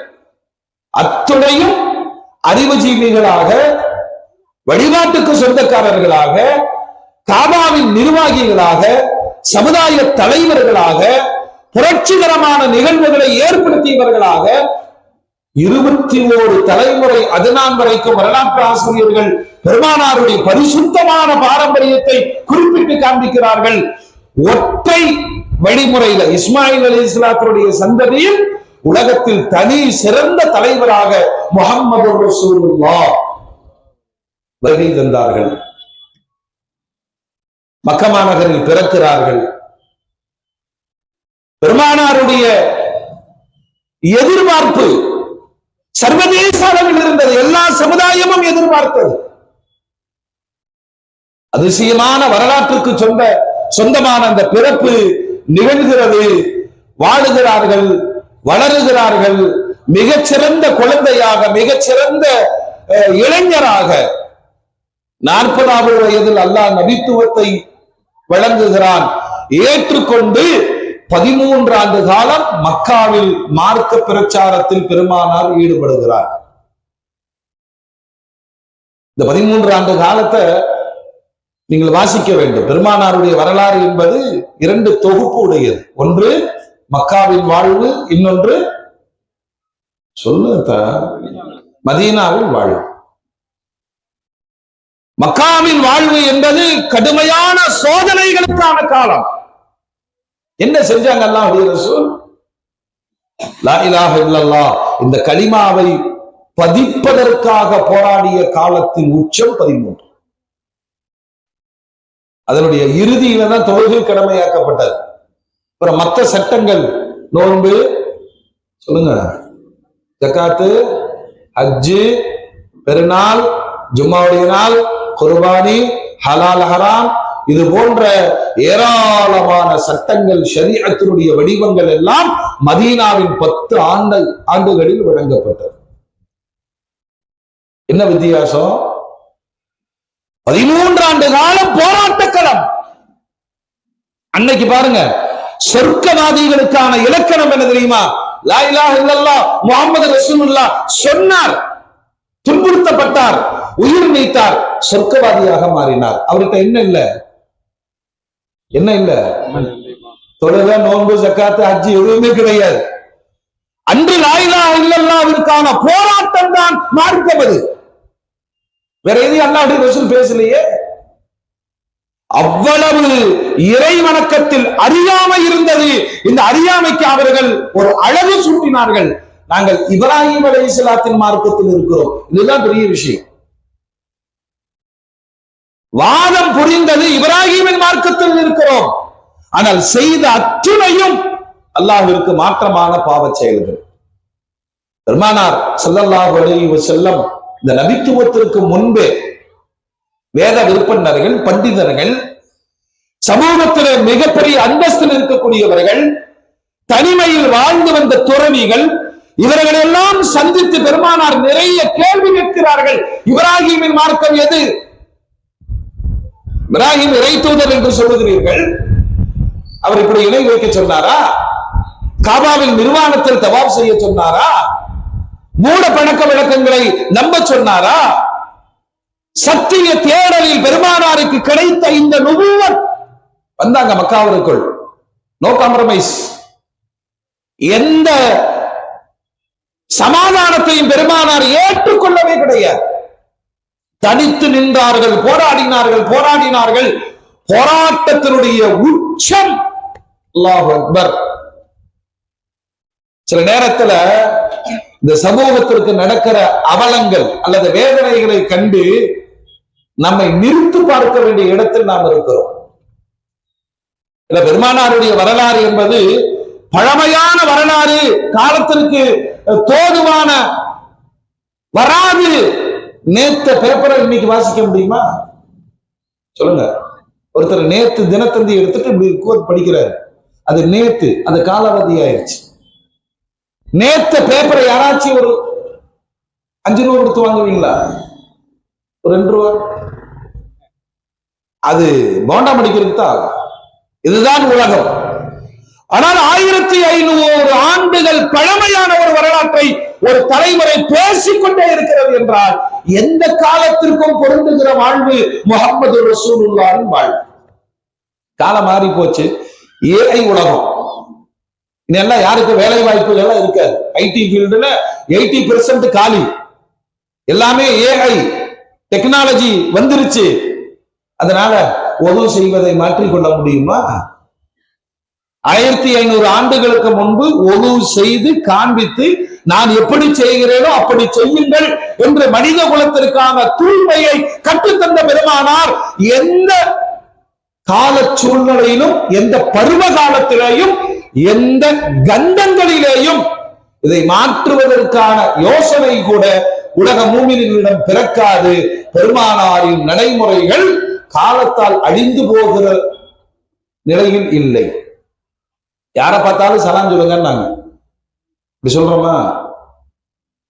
B: அத்துணையும் அறிவுஜீவிகளாக, வழிபாட்டுக்கு சொந்தக்காரர்களாக, காபாவின் நிர்வாகிகளாக, சமுதாய தலைவர்களாக, புரட்சிகரமான நிகழ்வுகளை ஏற்படுத்தியவர்களாக 21 தலைமுறை அதனான் வரைக்கும் வரலாற்று ஆசிரியர்கள் பெருமானாருடைய பரிசுத்தமான பாரம்பரியத்தை குறிப்பிட்டு காண்பிக்கிறார்கள். ஒற்றை வழிமுறையில இஸ்மாயில் அலைஹிஸ்ஸலாத்துடைய சந்ததியில் உலகத்தில் தனி சிறந்த தலைவராக முஹம்மது ரசூலுல்லாஹ் வருகை தந்தார்கள். மக்கா மாநகரில் பிறக்கிறார்கள். பெருமானாருடைய எதிர்பார்ப்பு சர்வதேச அளவில் இருந்தது. எல்லா சமுதாயமும் எதிர்பார்த்தது. அதிசயமான வரலாற்றுக்கு சொந்தமான அந்த பிறப்பு நிகழ்கிறது. வாழுகிறார்கள், வளருகிறார்கள். மிகச்சிறந்த குழந்தையாக, மிகச்சிறந்த இளைஞராக 40வது வயதில் அல்லாஹ் நபித்துவத்தை வழங்குகிறான். ஏற்றுக்கொண்டு 13 ஆண்டு காலம் மக்காவில் மார்க்க பிரச்சாரத்தில் பெருமானார் ஈடுபடுகிறார். இந்த 13 ஆண்டு காலத்தை நீங்கள் வாசிக்க வேண்டும். பெருமானாருடைய வரலாறு என்பது 2 தொகுப்பு உடையது. ஒன்று மக்காவின் வாழ்வு, இன்னொன்று மதீனாவின் வாழ்வு. மக்காவின் வாழ்வு என்பது கடுமையான சோதனைகளுக்கான காலம். என்ன செஞ்சாங்க அல்லாஹ்வுடைய ரசூல்? லா இலாஹ இல்லல்லாஹ் இந்த கலிமாவை பதிப்பதற்காக போராடிய காலத்தின் உச்சம் 13. அதனுடைய இறுதியில தான் தொழுகை கடமையாக்கப்பட்டது. அப்புறம் மற்ற சட்டங்கள், நோன்பு, சொல்லுங்க, ஜக்காத்து, ஹஜ்ஜு, பெருநாள், ஜும்மாவுடைய நாள், குர்பானி, ஹலால் ஹராம், இது போன்ற ஏராளமான சட்டங்கள், ஷரீஅத்தினுடைய வடிவங்கள் எல்லாம் மதீனாவின் 10 ஆண்டுகளில் வழங்கப்பட்டது. என்ன வித்தியாசம்? 13 ஆண்டு காலம் போராட்ட களம். அன்னைக்கு பாருங்க, சொர்க்கவாதிகளுக்கான இலக்கணம் என்ன தெரியுமா? லா இலாஹ இல்லல்லாஹ் முஹம்மது ரசூலுல்லாஹ் சொன்னார், துன்புறுத்தப்பட்டார், உயிர் நீத்தார், சொர்க்கவாதியாக மாறினார். அவர்கிட்ட என்ன இல்ல? என்ன இல்ல? தொழுகை, நோன்பு, ஜக்காத்து, ஹஜ்ஜி எதுவுமே கிடையாது. அன்று லா இலாஹ இல்லல்லாஹ்விற்கான போராட்டம் தான் மார்க்கம். அது வேற எதையும் அல்லாஹ்வுடைய ரசூல் பேசலையே. அவ்வளவு இறை வணக்கத்தில் அறியாமை இருந்தது. இந்த அறியாமைக்கு அவர்கள் ஒரு அழகு சூட்டினார்கள். நாங்கள் இப்ராஹிம் அலைஹிஸ்ஸலாத்தின் மார்க்கத்தில் இருக்கிறோம். இதுதான் பெரிய விஷயம். வாதம் புரிந்தது இப்ராஹிமின் மார்க்கத்தில் இருக்கிறோம். ஆனால் செய்த அத்துணையும் அல்லாஹ்விற்கு மாற்றமான பாவச் செயல்கள். பெருமானார் ஸல்லல்லாஹு அலைஹி வஸல்லம் இந்த நபித்துவத்திற்கு முன்பே வேத விற்பனர்கள், பண்டிதர்கள், சமூகத்திலே மிகப்பெரிய அந்தஸ்தில் இருக்கக்கூடியவர்கள், தனிமையில் வாழ்ந்து வந்த துறவிகள், இவர்கள் எல்லாம் சந்தித்து பெருமானார் நிறைய கேள்வி கேட்கிறார்கள். இப்ராஹிமின் மார்க்கம் எது? இப்ராஹிம் இறை தூதர் என்று சொல்லுகிறீர்கள், அவர் இப்படி இணை வைக்க சொன்னாரா? காபாவின் நிர்வாணத்தில் தவாப் செய்ய சொன்னாரா? மூட பழக்க வழக்கங்களை நம்ப சொன்னாரா? சத்திய தேடலில் பெருமானாருக்கு கிடைத்த இந்த நுபுவத் வந்தாங்க மக்காவிற்குள். No compromise. எந்த சமாதானத்தையும் பெருமானார் ஏற்றுக்கொள்ளவே கிடையாது. தனித்து நின்றார்கள், போராடினார்கள். போராட்டத்தினுடைய உச்சம் அல்லாஹ் அக்பர். சில நேரத்துல இந்த சமூகத்திற்கு நடக்கிற அவலங்கள் அல்லது வேதனைகளை கண்டு நம்மை நிறுத்து பார்க்க வேண்டிய இடத்தில் நாம் இருக்கிறோம். பெருமானாருடைய வரலாறு என்பது பழமையான வரலாறு, காலத்திற்கு தோதுவான வராது. நேத்த பேப்பரை இன்னைக்கு வாசிக்க முடியுமா? சொல்லுங்க. ஒருத்தர் நேத்து தினத்தந்தி எடுத்துட்டு இப்படி கோட் படிக்கிறாரு. அது நேத்து, அது காலாவதி ஆயிடுச்சு. நேத்த பேப்பரை யாராச்சும் ஒரு 5 ரூபா கொடுத்து வாங்குவீங்களா? ஒரு 2 ரூபா? அது போண்டா மடிக்கிறதுக்கு தான் ஆகும். இதுதான் உலகம். ஆனால் 1500 ஆண்டுகள் பழமையான ஒரு வரலாற்றை ஒரு தலைமுறை பேசிக்கொண்டே இருக்கிறது என்றால் எந்த காலத்திற்கும் பொருந்துகிற வாழ்வு முஹம்மது ரசூலுல்லாஹின் வாழ்வு. காலம் மாறி போச்சு. ஏஐ உலகம். இன்னெல்லாம் யாருக்கு வேலை வாய்ப்புகள் எல்லாம் இருக்காது. ஐடி ஃபீல்டுல 80% காலி. எல்லாமே ஏஐ டெக்னாலஜி வந்துருச்சு. அதனால ஒது செய்வதை மாற்றிக்கொள்ள முடியுமா? 1500 ஆண்டுகளுக்கு முன்பு ஒது செய்து காண்பித்து நான் எப்படி செய்கிறேனோ அப்படி செய்யுங்கள் என்று மனித குலத்திற்கான தூய்மையை கற்றுத்தந்த பெருமானார் எந்த கால சூழ்நிலையிலும், எந்த பருவ காலத்திலேயும், எந்த கண்டங்களிலேயும் இதை மாற்றுவதற்கான யோசனை கூட உலக மூமின்களிடம் பிறக்காது. பெருமானாரின் நடைமுறைகள் காலத்தால் அழிந்து போகிற நிலையில் இல்லை. யாரை பார்த்தாலும் சலாம் சொல்லுங்க. இப்படி சொல்றோமா?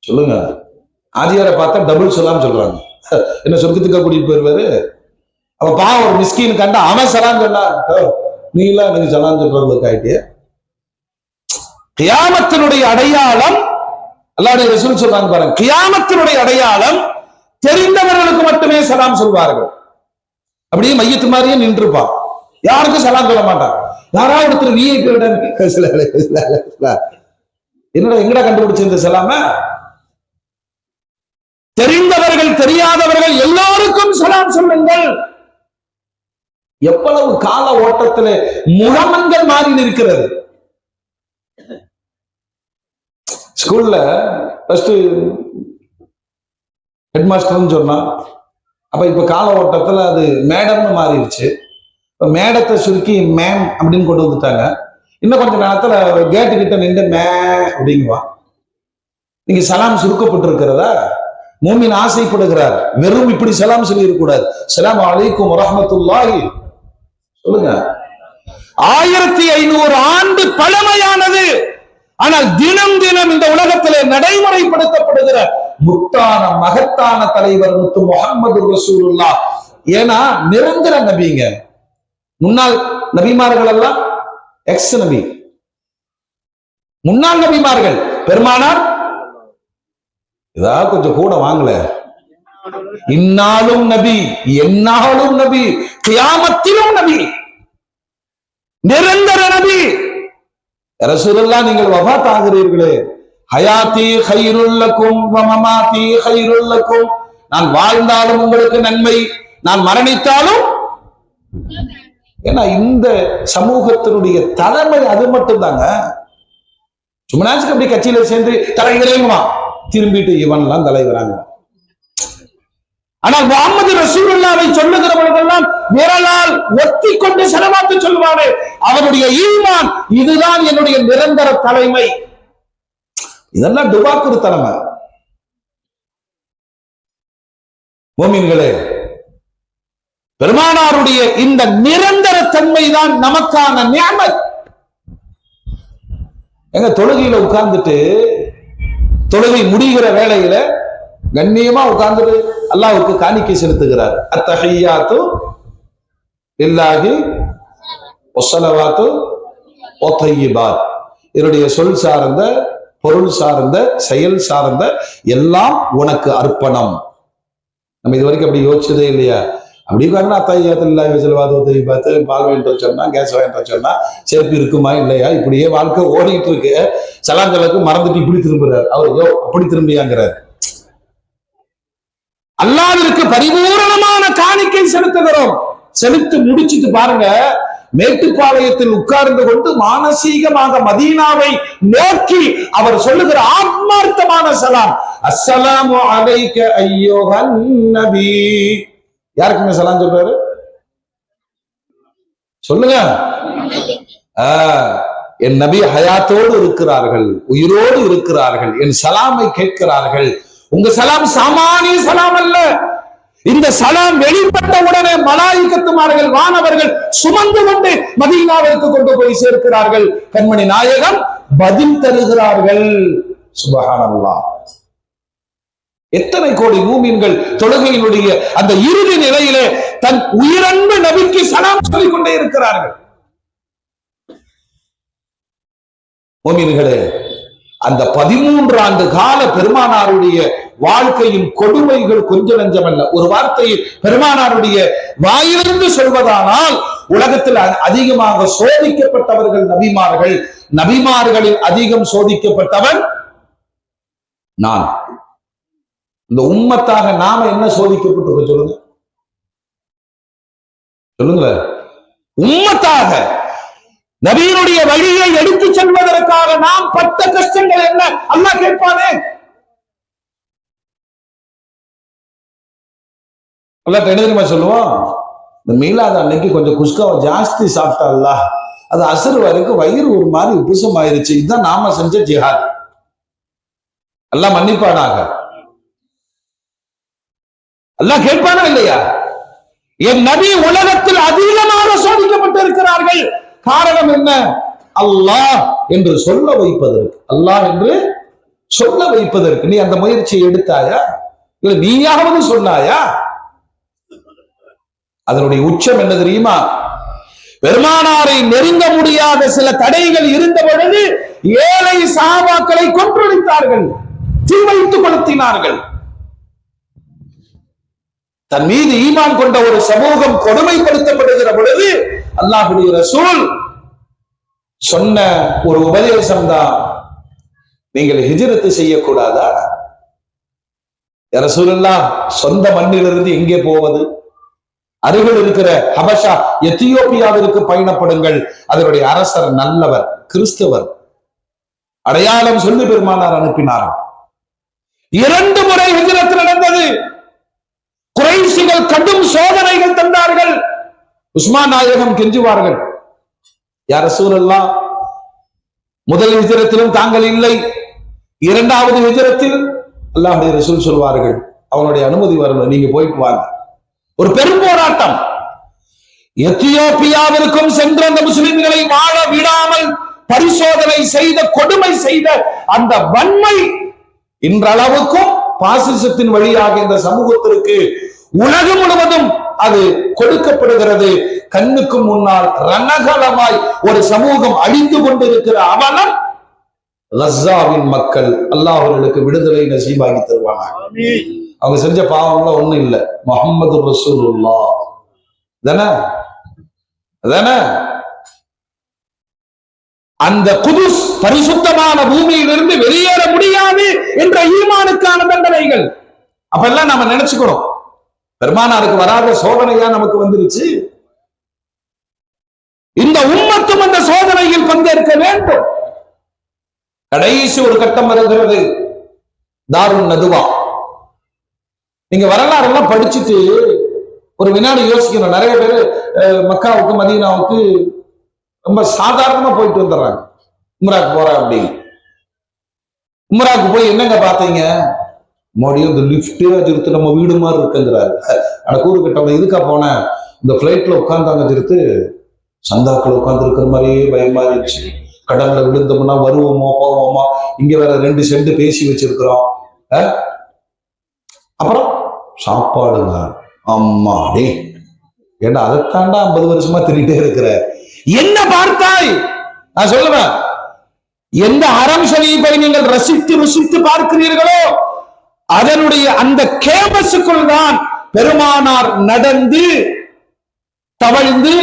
B: சொல்லுங்க. ஆதியாரை பார்த்தா டபுள் சலாம் சொல்றாங்க. என்ன சொர்க்கத்துக்கு கூட்டிட்டு போயிருவாரு? அப்ப பாவம் ஒரு மிஸ்கின் கண்டா அவன் சலாம் சொன்னா, நீ எல்லாம் எனக்கு சலாம் சொல்றவங்களுக்கு ஆயிட்டு. கியாமத்தினுடைய அடையாளம் அல்லாஹ்வுடைய ரசூல் சொல்றாங்க பாருங்க. கியாமத்தினுடைய அடையாளம் தெரிந்தவர்களுக்கு மட்டுமே சலாம் சொல்வார்கள். அப்படியே மையத்து மாதிரியே நின்றுப்பான். யாருக்கும் சலாம் சொல்ல மாட்டான். யாராவது ஒருத்தர் விஐபி என்னடா எங்கடா கண்டுபிடிச்ச இந்த சலாம? தெரிந்தவர்கள் தெரியாதவர்கள் எல்லோருக்கும் சலாம் சொல்லுங்கள். எவ்வளவு கால ஓட்டத்தில் முகமன்கள் மாறி இருக்கிறது. ஸ்கூல்ல ஃபர்ஸ்ட் ஹெட் மாஸ்டர்னு சொன்னா, அப்ப இப்ப கால ஓட்டத்துல அது மேடம்னு மாறிடுச்சு. இப்ப மேடத்தை சுருக்கி மேம் அப்படின்னு கொண்டு வந்துட்டாங்க. இன்னும் கொஞ்ச நேரத்துல கேட்டு கிட்ட நின்று மே அப்படிங்குவான். நீங்க சலாம் சுருக்கப்பட்டு இருக்கிறதா? மூமின் ஆசைப்படுகிறார். வெறும் இப்படி சலாம் சொல்லி இருக்கக்கூடாது. ஸலாம் அலைக்கும் வரஹ்மத்துல்லாஹி சொல்லுங்க. 1500 ஆண்டு பழமையானது. ஆனால் தினம் தினம் இந்த உலகத்திலே நடைமுறைப்படுத்தப்படுகிற முத்தான மகத்தான தலைவர் முத்து முஹம்மது ரசூலுல்லாஹ். ஏன்னா நிரந்தர நபிங்க. முன்னாள் நபிமார்கள் எல்லாம் எக்ஸ் நபி. முன்னாள் நபிமார்கள். பெருமானார் ஏதாவது கொஞ்சம் கூட வாங்கல, இந்நாளும் நபி, எந்நாளும் நபி, கியாமத்திலும் நபி, நிரந்தர நபி. ரசூலுல்லாஹ் நீங்கள் வஃபாத் ஆகிறீர்களே, ஹயாத்தி கைருல் லக்கும் வ மமாத்தி கைருல் லக்கும், நான் வாழ்ந்தாலும் உங்களுக்கு நன்மை, நான் மரணித்தாலும். ஏன்னா இந்த சமூகத்தினுடைய தலைமை அது மட்டும் தாங்க. சும்மா அப்படி கட்சியில சேர்ந்து தலைவரேங்குமா, திரும்பிட்டு இவன்லாம் தலைவராங்க. ஆனால் முஹம்மது ரசூலுல்லாஹ்வை சொல்லுகிறவர்களெல்லாம் விரலால் ஒத்தி கொண்டு செலவாத்து சொல்வானே, அவருடைய ஈமான் இதுதான் என்னுடைய நிரந்தர தலைமை. இதெல்லாம் டுபாக்குரு தலைமை. மோமின்களே, பெருமானாருடைய இந்த நிரந்தர தன்மைதான் நமக்கான நிஅமத். எங்க தொழுகையில உட்கார்ந்துட்டு தொழுகை முடிகிற வேளையில கண்ணியமா உட்கார்ந்துட்டு அல்லாஹ்வுக்கு காணிக்கை செலுத்துகிறார். அத்தஹிய்யாத்து லில்லாஹி வஸ்ஸலவாத்து வத்தய்யிபாத், என்னுடைய சொல் சார்ந்த, பொருள் சார்ந்த, செயல் சார்ந்த எல்லாம் உனக்கு அர்ப்பணம். நம்ம இது வரைக்கும் அப்படி யோசிச்சதே இல்லையா? அப்படி உட்கார்ந்து அத்தஹிய்யாத்து லில்லாஹி வஸ்ஸலவாத்து வத்தய்யிபாத், பால் வேண்ட சொன்னா, கேஸ் வேண்ட சொன்னா, செருப்பு இருக்குமா இல்லையா, இப்படியே வாழ்க்கை ஓடிட்டு இருக்கு. சலாஞ்சலுக்கு மறந்துட்டு இப்படி திரும்புறாரு அவர், யோ அப்படி திரும்பியாங்கிறார். அல்லாஹ்விற்கு பரிபூரணமான காணிக்கை செலுத்துகிறோம். செலுத்தி முடிச்சிட்டு பாருங்க, மேட்டுப்பாளையத்தில் உட்கார்ந்து கொண்டு மானசீகமாக மதீனாவை நோக்கி அவர் சொல்லுகிற ஆத்மார்த்தமான சலாம், அஸ்ஸலாமு அலைக்க அய்யுஹன் நபி. யாருக்குங்க சலாம் சொல்றாரு? சொல்லுங்க. என் நபி ஹயாத்தோடு இருக்கிறார்கள், உயிரோடு இருக்கிறார்கள், என் சலாமை கேட்கிறார்கள். உங்க சலாம் சாமானிய சலாம் அல்ல. இந்த சலாம் வெளிப்பட்ட உடனே மலாயிகத்துமார்கள், வானவர்கள் சுமந்து கொண்டு மதீனாவிற்கு கொண்டு போய் சேர்க்கிறார்கள். கண்மணி நாயகம் பதில் தருகிறார்கள். சுப்ஹானல்லாஹ். எத்தனை கோடி மூமின்கள் தொழுகையினுடைய அந்த இறுதி நிலையிலே தன் உயிரன்பு நபிக்கு சலாம் சொல்லிக் கொண்டே இருக்கிறார்கள். மூமின்களே, அந்த 13 ஆண்டு கால பெருமானாருடைய வாழ்க்கையின் கொடுமைகள் கொஞ்ச நஞ்சமல்ல. ஒரு வார்த்தையை பெருமானாருடைய வாயிலிருந்து சொல்வதானால், உலகத்தில் அதிகமாக சோதிக்கப்பட்டவர்கள் நபிமார்கள், நபிமார்களில் அதிகம் சோதிக்கப்பட்டவன் நான். இந்த உம்மத்தாக நாம என்ன சோதிக்கப்பட்டிருக்கோம் சொல்லுங்க, சொல்லுங்களேன். உம்மத்தாக நபியினுடைய வழியை எடுத்து செல்வதற்காக நாம் பட்ட கஷ்டங்கள் என்ன அல்லாஹ் கேட்பானே? அல்லாஹ் என்ன தெரியுமா சொல்லுவோம்? இந்த மீலாது அன்னைக்கு கொஞ்சம் குஸ்காவை ஜாஸ்தி சாப்பிட்டா அது அசர் வரைக்கும் வயிறு ஒரு மாதிரி உப்புசம் ஆயிருச்சு. இதுதான் நாம செஞ்ச ஜிஹாத். அல்லாஹ் மன்னிப்பானாக. அல்லாஹ் கேட்பானா இல்லையா? என் நபி உலகத்தில் அதிகமாக சோதிக்கப்பட்டு இருக்கிறார்கள். காரணம் என்ன? அல்லாஹ் என்று சொல்ல வைப்பதற்கு, அல்லாஹ் என்று சொல்ல வைப்பதற்கு. நீ அந்த முயற்சியை எடுத்தாயா? இல்ல நீயாவது சொன்னாயா? அதனுடைய உச்சம் என்ன தெரியுமா? பெருமானாரை நெருங்க முடியாத சில தடைகள் இருந்த பொழுது ஏழை சஹாபாக்களை கொன்றொழித்தார்கள், தீ வைத்து கொளுத்தினார்கள். தன் மீது ஈமான் கொண்ட ஒரு சமூகம் கொடுமைப்படுத்தப்படுகிற பொழுது அல்லாஹ்வுடைய ரசூல் சொன்ன ஒரு உபதேசம் தான், நீங்கள் ஹிஜ்ரத் செய்யக்கூடாதா? ரசூலுல்லாஹ் சொந்த மண்ணிலிருந்து எங்கே போவது? அருகில் இருக்கிற ஹபஷா எத்தியோப்பியாவிற்கு பயணப்படுங்கள். அதனுடைய அரசர் நல்லவர், கிறிஸ்தவர். அடையாளம் சொல்லி பெருமானார் அனுப்பினார். 2 முறை ஹிஜ்ரத் நடந்தது. குறைஷிகள் கடும் சோதனைகள் தந்தார்கள். உஸ்மான் நாயகம் கெஞ்சுவார்கள், யா ரசூலல்லாஹ், முதல் ஹிஜ்ரத்திலும் தாங்கள் இல்லை, 2வது ஹிஜ்ரத்தில் அல்லாஹ்வுடைய ரசூல் சொல்வார்கள், அவனுடைய அனுமதி வரணும், நீங்க போயிட்டு வாங்க. ஒரு பெரும் போராட்டம். எத்தியோப்பியாவிற்கும் சென்ற அந்த முஸ்லிம்களை வாழ விடாமல் பரிசோதனை செய்த, கொடுமை செய்த அந்த வன்மை இன்றளவுக்கும் பாசிசத்தின் வழியாக இந்த சமூகத்திற்கு உலகம் முழுவதும் அது கொடுக்கப்படுகிறது. கண்ணுக்கு முன்னால் ரணகலமாய் ஒரு சமூகம் அழிந்து கொண்டிருக்கிற அவலம் கஸ்ஸாவின் மக்கள் அல்லாஹ் அவர்களுக்கு விடுதலை நசீபாகி தருவாங்க. அவங்க செஞ்ச பாவம்லாம் ஒண்ணும் இல்லை. முஹம்மது ரசூலுல்லாஹ் தானே தானே. அந்த குதுஸ் பரிசுத்தமான பூமியிலிருந்து வெளியேற முடியாது என்ற ஈமானுக்கான தண்டனைகள். அப்பெல்லாம் நாம நினைச்சுக்கிறோம் பெருமானாருக்கு வராத சோதனையா நமக்கு வந்துருச்சு. இந்த உம்மத்தும் அந்த சோதனையில் பங்கேற்க வேண்டும். கடைசி ஒரு கட்டம் வருகிறது, தாருன் நதுவா. நீங்க வரலாறு எல்லாம் படிச்சுட்டு ஒரு வினாடி யோசிக்கணும். நிறைய பேர் மக்காவுக்கு மதீனாவுக்கு ரொம்ப சாதாரணமா போயிட்டு வந்துடுறாங்க. உம்ராக்கு போற அப்படின்னு உம்ராக்கு போய் என்னங்க பாத்தீங்க, மறுபடியும் இந்த லிப்டே திருத்து நம்ம வீடு மாதிரி இருக்குங்கிறாரு. ஆனா கூறு கட்டவங்க இதுக்கா போனேன், இந்த பிளைட்ல உட்கார்ந்தாங்க திருத்து சந்தாக்கள் உட்கார்ந்து இருக்கிற மாதிரியே பயமா இருந்துச்சு. கடல்ல விழுந்தோம்னா வருவோமோ போவோமா, இங்க வேற 2 சென்ட் பேசி வச்சிருக்கிறோம். அப்புறம் சாப்பாடுங்க அம்மாடி, ஏன்னா அதைத்தாண்டா 50 வருஷமா திரிட்டே இருக்கிற. என்ன பார்த்தாய்? நான் சொல்லுவேன், எந்த ஹரம் ஷரீஃபை நீங்கள் ரசித்து ருசித்து பார்க்கிறீர்களோ அதனுடைய அந்த கேமஸுக்குள் தான் பெருமானார் நடந்து தவழ்ந்து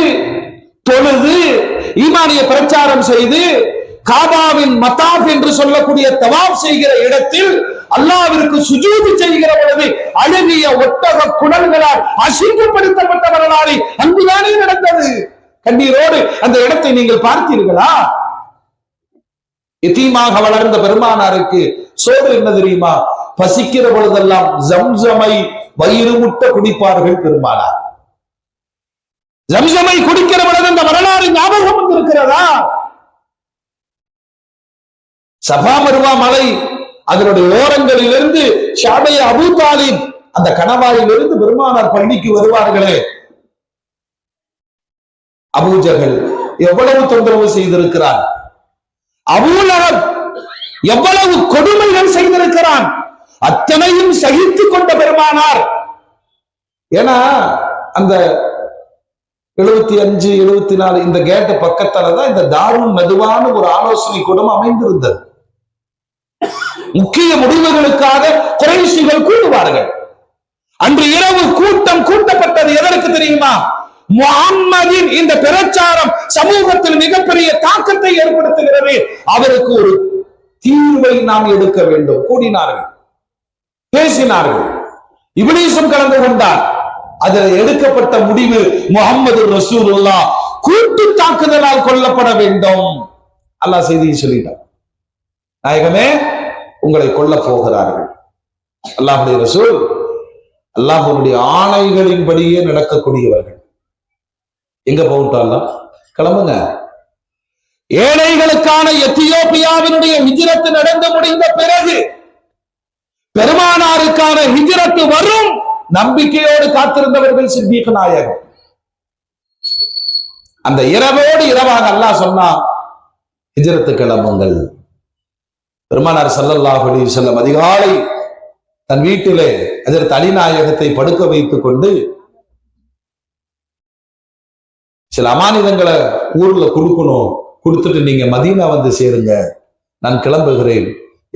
B: தொழுது ஈமானிய பிரச்சாரம் செய்து காபாவின் மதாப் என்று சொல்லக்கூடிய தவாப் செய்கிற இடத்தில் அல்லாஹ்விற்கு சுஜூது செய்கிற பொழுது அழகிய ஒட்டக குடல்களால் அசிங்கப்படுத்தப்பட்ட வரலாறு அங்குதானே நடந்தது. கண்ணீரோடு அந்த இடத்தை நீங்கள் பார்த்தீர்களா? எத்தீமாக வளர்ந்த பெருமானாருக்கு சோறு என்ன தெரியுமா? பசிக்கிற பொழுதெல்லாம் ஜம்சமை வயிறு முட்ட குடிப்பார்கள் பெருமானார். ஜம்சமை குடிக்கிற பொழுது அந்த வரலாறு ஞாபகம் வந்திருக்கிறதா? சஃபா மர்வா மலை அதனுடைய ஓரங்களிலிருந்து ஷாபை அபூ தாலிப் அந்த கணவாயிலிருந்து பெருமானார் பள்ளிக்கு வருவார்களே, அபூஜஹல் எவ்வளவு தொந்தரவு செய்திருக்கிறான், அபூ லஹப் எவ்வளவு கொடுமைகள் செய்திருக்கிறான், அத்தனையும் சகித்துக் கொண்ட பெருமானார். ஏன்னா அந்த 75 74 இந்த கேட்டு பக்கத்துலதான் இந்த தாருன் நதுவான ஒரு ஆலோசனை கூடம் அமைந்திருந்தது. முக்கிய முடிவுகளுக்காக குறைஷிகள் கூடுவார்கள். அன்று இரவு கூட்டம் கூட்டப்பட்டது எதற்கு தெரியுமா? முஹம்மதின் இந்த பிரச்சாரம் சமூகத்தில் மிகப்பெரிய தாக்கத்தை ஏற்படுத்துகிறது, அவருக்கு ஒரு தீர்வை நாம் எடுக்க வேண்டும். கூடினார்கள், பேசினார்கள், இப்லீஸும் கலந்து கொண்டார். அதில் எடுக்கப்பட்ட முடிவு முஹம்மது ரசூலுல்லாஹ் கூட்டு தாக்குதலால் கொல்லப்பட வேண்டும். அல்லாஹ் செய்தியை சொல்லிட்டார், நாயகமே உங்களை கொல்ல போகிறார்கள். அல்லாஹ்வுடைய ரசூல் அல்லாஹ்வுடைய ஆணைகளின்படியே நடக்கக்கூடியவர்கள். எங்க போகட்டும், கிளம்புங்க. ஏழைகளுக்கான எத்தியோப்பியாவினுடைய ஹிஜ்ரத் நடந்து முடிந்த பிறகு பெருமானாருக்கான ஹிஜ்ரத் வரும் நம்பிக்கையோடு காத்திருந்தவர்கள் சித்திக் நாயகம். அந்த இரவோடு இரவாக அல்லாஹ் சொன்னா, ஹிஜ்ரத்து கிளம்புங்கள். பெருமானார் ஸல்லல்லாஹு அலைஹி வஸல்லம் அதிகாலை தன் வீட்டிலே ஹஜ்ரத் அலி நாயகத்தை படுக்க வைத்துக் கொண்டு சில அமானிதங்களை ஊர்ல கொடுக்கணும், கொடுத்துட்டு நீங்க மதீனா வந்து சேருங்க, நான் கிளம்புகிறேன்.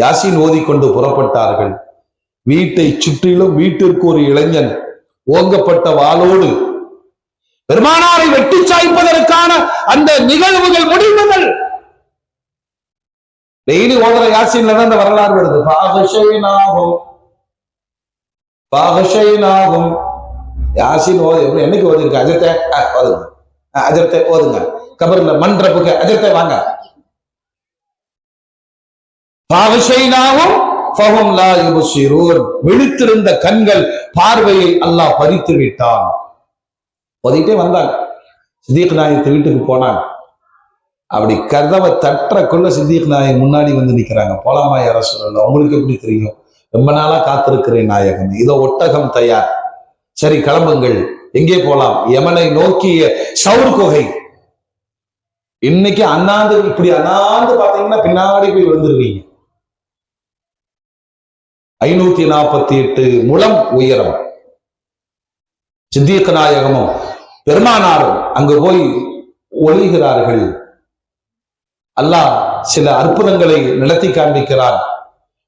B: யாசீன் ஓதிக்கொண்டு புறப்பட்டார்கள். வீட்டை சுற்றிலும் வீட்டிற்கு ஒரு இளைஞன் ஓங்கப்பட்ட வாளோடு பெருமானாரை வெட்டி சாய்ப்பதற்கான அந்த நிகழ்வுகள் முடிவுகள் டெய்லி ஓதுற யாசீன்ல தான் அந்த வரலாறு வருது. யாசீன் ஓது என்னைக்கு ஓதிருக்கு? அஜத்தை ஓதுங்க, அஜத்தை ஓதுங்க, கபர்ல மன்றப்புக்கு அஜத்தை வாங்க. விழித்திருந்த கண்கள் பார்வையை அல்லாஹ் பறித்து விட்டான். ஓதிட்டே வந்தாங்க. சித்திக் நாயகத்தை வீட்டுக்கு போனாங்க. அப்படி கதவை தட்டக்குள்ள சித்திக் நாயகம் முன்னாடி வந்து நிக்கிறாங்க. போலாமா யா ரசூலல்லாஹ்? உங்களுக்கு எப்படி தெரியும்? ரொம்ப நாளா காத்திருக்கிறேன் நாயகம். இதோ ஒட்டகம் தயார், சரி கிளம்புங்கள். எங்கே போலாம்? யமனை நோக்கிய சவுர் குகை. இன்னைக்கு அண்ணாந்து இப்படி அண்ணாந்து பாத்தீங்கன்னா பின்னாடி போய் விழுந்துருவீங்க. 548 முழம் உயரம். சித்திக் நாயகமும் பெருமானாரும் அங்கு போய் ஒளிகிறார்கள். அல்லாஹ் சில அற்புதங்களை நடத்தி காண்பிக்கிறார்.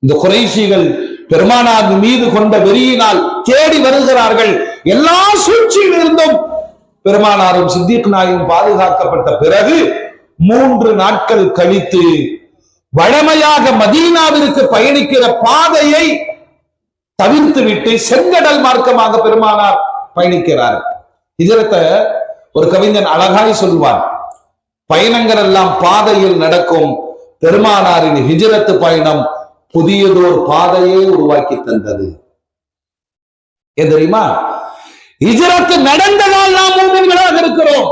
B: இந்த குறைஷிகள் பெருமானார் மீது கொண்ட வெறியினால் தேடி வருகிறார்கள். எல்லா சூழ்ச்சியில் இருந்தும் பெருமானாரும் சித்திக் நாயும் பாதுகாக்கப்பட்ட பிறகு 3 நாட்கள் கழித்து வழமையாக மதீனாவிற்கு பயணிக்கிற பாதையை தவிர்த்து விட்டு செங்கடல் மார்க்கமாக பெருமானார் பயணிக்கிறார். ஹிஜ்ரத்தை ஒரு கவிஞன் அழகாய் சொல்வார், பயணங்கள் எல்லாம் பாதையில் நடக்கும், பெருமானாரின் ஹிஜ்ரத்து பயணம் புதியதோர் பாதையை உருவாக்கி தந்தது. ஏன் தெரியுமா? ஹிஜ்ரத்து நடந்ததால் நாம் மூமின்களாக இருக்கிறோம்.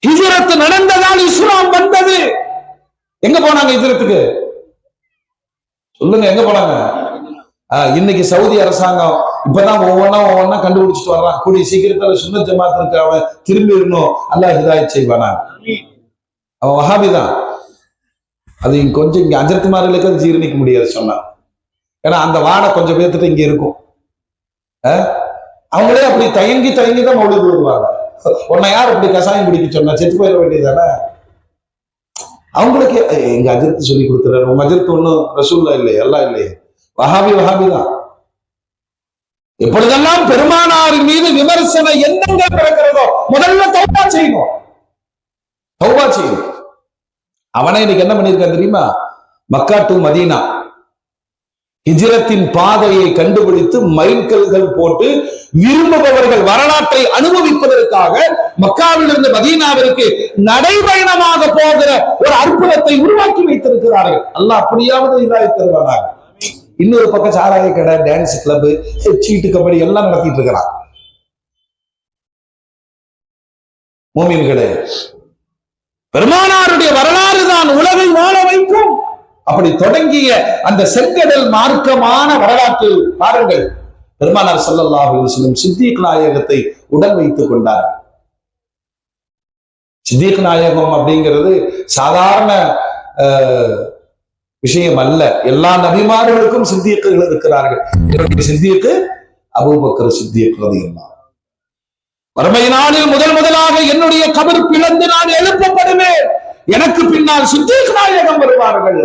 B: ஹிஜ்ரத்து நடந்ததால் இஸ்லாம் வந்தது. எங்க போனாங்க ஹிஜ்ரத்துக்கு? சொல்லுங்க, எங்க போனாங்க? இன்னைக்கு சவுதி அரசாங்கம் இப்பதான் ஒவ்வொன்னா கண்டுபிடிச்சிட்டு வர்றான். கூடிய சீக்கிரத்துல சுன்னத் ஜமாத்திற்கு அவன் திரும்பி இருக்கணும், அல்லாஹ் ஹிதாயத் செய்வானா. அவன் வஹாபிதான். அது கொஞ்சம் இங்க அஜரத்துமார்களுக்கு அது ஜீரணிக்க முடியாது சொன்னான். ஏன்னா அந்த வாடை கொஞ்சம் பேர்த்துட்டு இங்க இருக்கும். அவங்களே அப்படி தயங்கி தான் மௌலிது வருவாங்க. உன்னை யார் அப்படி கசாயம் பிடிக்க சொன்னா? செத்து போயிட வேண்டியதானே. அவங்களுக்கு எங்க அஜரத்து சொல்லி கொடுத்துறாரு. உங்க அஜரத்து ஒண்ணும் ரசூல்லா இல்லையே, எல்லாம் இல்லையே, வஹாபி தான். எப்பொழுதெல்லாம் பெருமானாரின் மீது விமர்சன எண்ணங்கள் பிறக்கிறதோ முதல்ல தௌபா செய்யணும். அவனை இன்னைக்கு என்ன பண்ணிருக்கான் தெரியுமா? மக்கா டு மதீனா ஹிஜ்ரத்தின் பாதையை கண்டுபிடித்து மைல்கல்கள் போட்டு விரும்புபவர்கள் வரலாற்றை அனுபவிப்பதற்காக மக்காவிலிருந்து மதீனாவிற்கு நடைபயணமாக போகிற ஒரு அற்புதத்தை உருவாக்கி வைத்திருக்கிறார்கள். அல்லாஹ் அப்படியாவது இதாய் தருவானாக. இன்னொரு பக்கம் சாராய கடை, டான்ஸ் கிளப், சீட்டு கபடி எல்லாம் நடத்திட்டு இருக்கிறான். மோமின்களே, பெருமானாருடைய வரலாறு தான் உலகை வாழ வைக்கும். அப்படி தொடங்கிய அந்த செங்கடல் மார்க்கமான வரலாற்றில் பாருங்கள், பெருமானார் ஸல்லல்லாஹு அலைஹி வஸல்லம் சித்திக் நாயகத்தை உடன் வைத்துக் கொண்டார்கள். சித்திக் நாயகம் அப்படிங்கிறது சாதாரண விஷயம் அல்ல. எல்லா நபிமார்களுக்கும் சித்தியக்குகள் இருக்கிறார்கள். சித்தியக்கு அபூபக்கர் சித்திக் ரலியல்லாஹு. மறுமை நாளில் முதலாக என்னுடைய கபர் பிளந்து நான் எழுப்பப்படுவேன், எனக்கு பின்னால் சித்திக் நாயகம் வருவார்கள்.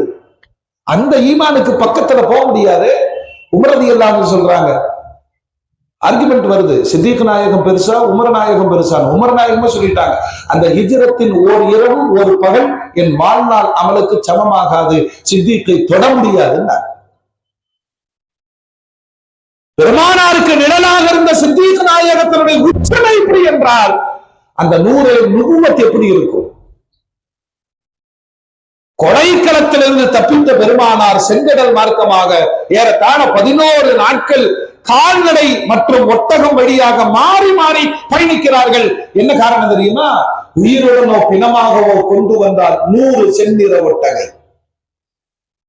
B: அந்த ஈமானுக்கு பக்கத்துல போக முடியாது. உமர் ரலியல்லாஹு சொல்றாங்க, ஆர்குமெண்ட் வருது, சித்திக் நாயகம் பெருசா உமர் நாயகம் பெருசா? உமர் நாயகமா சொல்லிட்டாங்க, அந்த ஹிஜ்ரத்தின் ஓர் இரவு ஒரு பகல் என் வாழ்நாள் அமலுக்கு சமமாகாது, சித்திக்கை தொட முடியாதுன்னா. பெருமானாருக்கு நிழலாக இருந்த சித்திக் நாயகத்தினுடைய உச்சமை எப்படி என்றால் அந்த 100 நுபுவத் எப்படி இருக்கும்? கொலைக்களத்திலிருந்து தப்பித்த பெருமானார் செங்கடல் மார்க்கமாக ஏறத்தாழ 11 நாட்கள் கால்நடை மற்றும் ஒட்டகம் வழியாக மாறி பயணிக்கிறார்கள். என்ன காரணம் தெரியுமா? உயிருடனோ பிணமாகவோ கொண்டு வந்தால் 100 செந்நிற ஒட்டகை.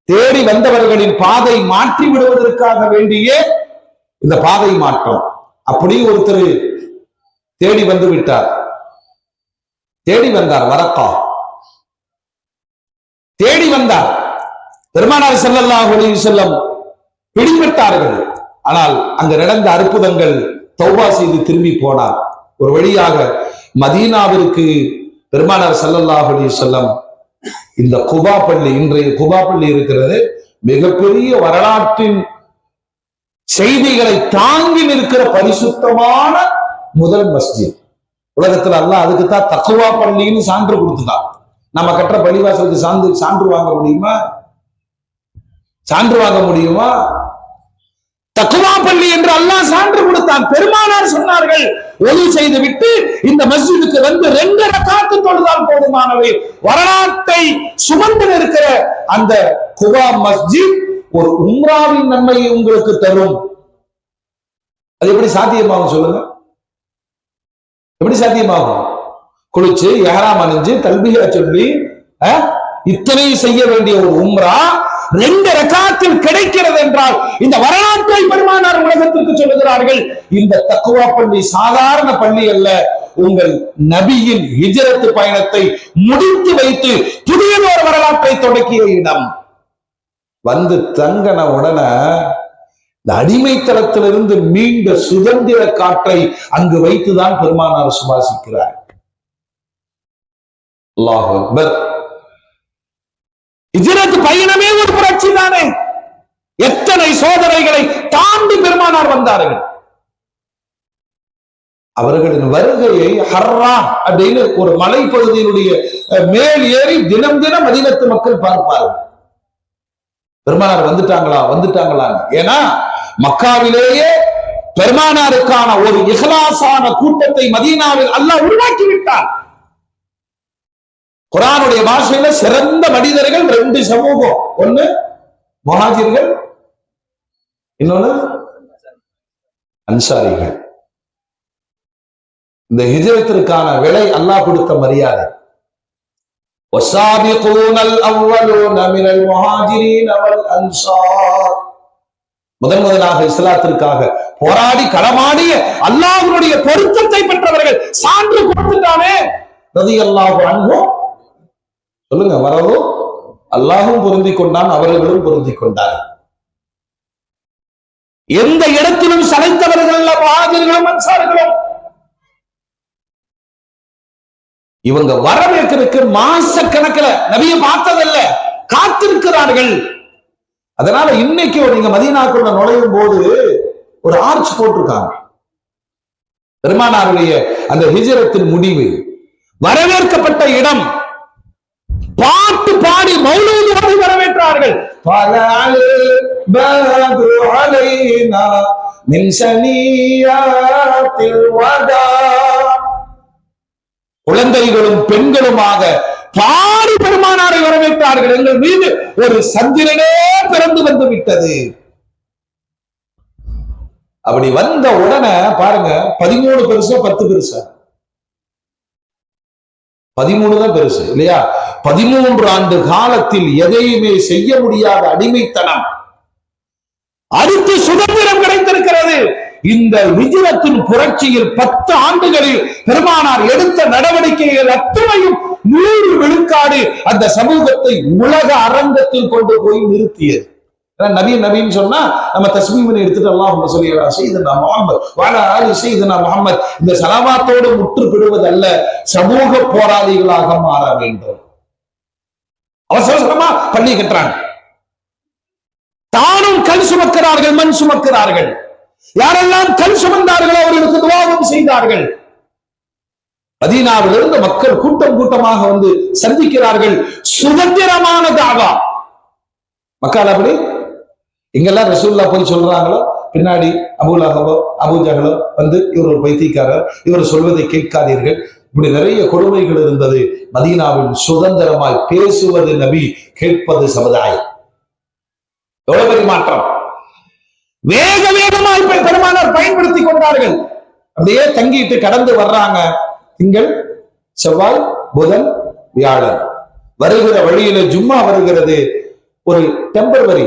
B: தேடி வந்தவர்களின் பாதை மாற்றி விடுவதற்காக வேண்டிய இந்த பாதை மாற்றம். அப்படி ஒருத்தர் தேடி வந்து விட்டார். தேடி வந்தார், வரக்கா தேடி வந்தார். பெருமானார் ஸல்லல்லாஹு அலைஹி வஸல்லம் பிடிபட்டார்கள். ஆனால் அங்கு நடந்த அற்புதங்கள், தௌபா செய்து திரும்பி போனார். ஒரு வழியாக மதீனாவிற்கு பெருமானார் ஸல்லல்லாஹு அலைஹி வஸல்லம் இந்த குபா பள்ளி, இன்றைய குபா பள்ளி இருக்கிறது, மிகப்பெரிய வரலாற்றின் செய்திகளை தாங்கி நிற்கிற பரிசுத்தமான முதல் மஸ்ஜித் உலகத்துல. அல்லாஹ் அதுக்குத்தான் தக்வா பள்ளின்னு சான்று கொடுத்துட்டான். நம்ம கட்டுற பள்ளிவாசலுக்கு சான்று வாங்க முடியுமா? சான்று வாங்க முடியுமா? தக்வா பள்ளி என்று அல்லாஹ் சான்று கொடுத்தான். பெருமானார் சொன்னார்கள், ஒலி செய்து விட்டு இந்த மஸ்ஜிதுக்கு வந்து 2 ரக்காத்து தொழுதால் போதுமானவை. வரலாற்றை சுமந்து இருக்கிற அந்த குபா மஸ்ஜித் ஒரு உம்ராவின் நன்மையை உங்களுக்கு தரும். அது எப்படி சாத்தியமாகும் சொல்லுங்க? எப்படி சாத்தியமாகும்? குளிச்சு இஹ்ராம் அணிஞ்சு தல்பியா சொல்லி இத்தனை செய்ய வேண்டிய ஒரு உம்ரா 2 ரக்காத்தில் கிடைக்கிறது என்றால் இந்த வரலாற்றை பெருமானார் உலகத்திற்கு சொல்லுகிறார்கள். இந்த தக்வா பள்ளி சாதாரண பள்ளி அல்ல. உங்கள் நபியின் ஹிஜ்ரத் பயணத்தை முடித்து வைத்து புதியதொரு வரலாற்றை தொடக்கிய இடம். வந்து தங்கன உடனே இந்த அடிமைத்தளத்திலிருந்து மீண்ட சுதந்திர காற்றை அங்கு வைத்துதான் பெருமானார் சுவாசிக்கிறார். அல்லாஹ் அக்பர். ஹிஜ்ரத் பயணமே ஒரு புரட்சி தானே. எத்தனை சோதனைகளை தாண்டி பெருமானார் வந்தார்கள். அவர்களின் வருகையை ஹர்ரா அப்படின்னு ஒரு மலைப்பகுதியினுடைய மேல் ஏறி தினம் தினம் மதீனத்து மக்கள் பார்ப்பார்கள். பெருமானார் வந்துட்டாங்களா. ஏன்னா மக்காவிலேயே பெருமானாருக்கான ஒரு இஹ்லாஸான கூட்டத்தை மதீனாவில் அல்லாஹ் உருவாக்கி விட்டார். குர்ஆனுடைய பாஷையில சிறந்த மனிதர்கள் ரெண்டு சமூகம், ஒண்ணு முஹாஜிர்கள், இன்னொன்னு அன்சாரிகள். இந்த ஹிஜ்ரத்திற்கான விலை அல்லாஹ் கொடுத்த மரியாதை. வஸாபிகூனல் அவ்வலூன மினல் முஹாஜிரீன வல் அன்சார். முதலாக இஸ்லாத்திற்காக போராடி களமாடிய அல்லாஹ்வுடைய பொருத்தத்தை பெற்றவர்கள் சான்று கொடுத்துட்டானே ரலியல்லாஹு அன்ஹு. சொல்லுங்க, வரவும் அல்லாஹும் பொருந்தி கொண்டான், அவர்களும் பொருந்தி கொண்டார்கள். எந்த இடத்திலும் சளைத்தவர்கள் முஹாஜிர்களும் அன்சார்களும். இவங்க வரவேற்கிறதுக்கு மாச கணக்கில் நபியை பார்த்ததில்ல, காத்திருக்கிறார்கள். அதனால இன்னைக்கு நீங்க மதீனாக்குள்ள நுழையும் போது ஒரு ஆர்ச் போட்டிருக்காங்க. பெருமானாருடைய அந்த ஹிஜ்ரத்தின் முடிவு வரவேற்கப்பட்ட இடம். பாட்டு பாடி மௌலூது ஓதி வரவேற்றார்கள். குழந்தைகளும் பெண்களுமாக பாடி பெருமானாரை வரவேற்றார்கள். எங்கள் மீது ஒரு சந்திரனே பிறந்து வந்து விட்டது. அப்படி வந்த உடனே பாருங்க, 13 பெருசா 10 பெருசா? 13 தான் பெருசு இல்லையா? 13 ஆண்டு காலத்தில் எதையுமே செய்ய முடியாத அடிமைத்தனம், அடுத்து சுதந்திரம் கிடைத்திருக்கிறது. இந்த ஹிஜ்ரத்தின் புரட்சியில் 10 ஆண்டுகளில் பெருமானார் எடுத்த நடவடிக்கைகள் அத்தனையும் 100 விழுக்காடு அந்த சமூகத்தை உலக அரங்கத்தில் கொண்டு போய் நிறுத்தியது. நபின்னு சொன்னா நம்ம தஸ்மீமை எடுத்துட்டு அல்லாஹும்ம ஸல்லி அலா சய்யிதினா முஹம்மத் வ அலா ஆலி சய்யிதினா முஹம்மத், இந்த ஸலவாத்தோடு முற்றுப்பெறுவதல்ல, சமூக போராளிகளாக மாற வேண்டும். அவசரமா பள்ளி கட்டுறாங்க, தானும் கல் சுமக்கிறார்கள், மண் சுமக்கிறார்கள். யாரெல்லாம் கல் சுமந்தார்களோ அவர்களுக்கு துஆவும் செய்தார்கள். மதீனாவிலிருந்து மக்கள் கூட்டம் கூட்டமாக வந்து சந்திக்கிறார்கள். சுதந்திரமான தாவா. மக்கள் அப்படி எங்கெல்லாம் ரசூலுல்லாஹ் போய் சொல்றாங்களோ பின்னாடி அபூலஹபோ அபூஜஹலோ வந்து இவர் ஒரு பைத்தியக்காரர், இவர் சொல்வதை கேட்காதீர்கள், இப்படி நிறைய கொடுமைகள் இருந்தது. மதீனாவில் சுதந்திரமாய் பேசுவது நபி, கேட்பது சமுதாயம். எவ்வளவு பெரிய மாற்றம்! வேக வேகமாய் பெருமானார் பயன்படுத்தி கொண்டார்கள். அப்படியே தங்கிட்டு கடந்து வர்றாங்க. திங்கள், செவ்வாய், புதன், வியாழன். வருகிற வழியில ஜும்மா வருகிறது. ஒரு டெம்பரவரி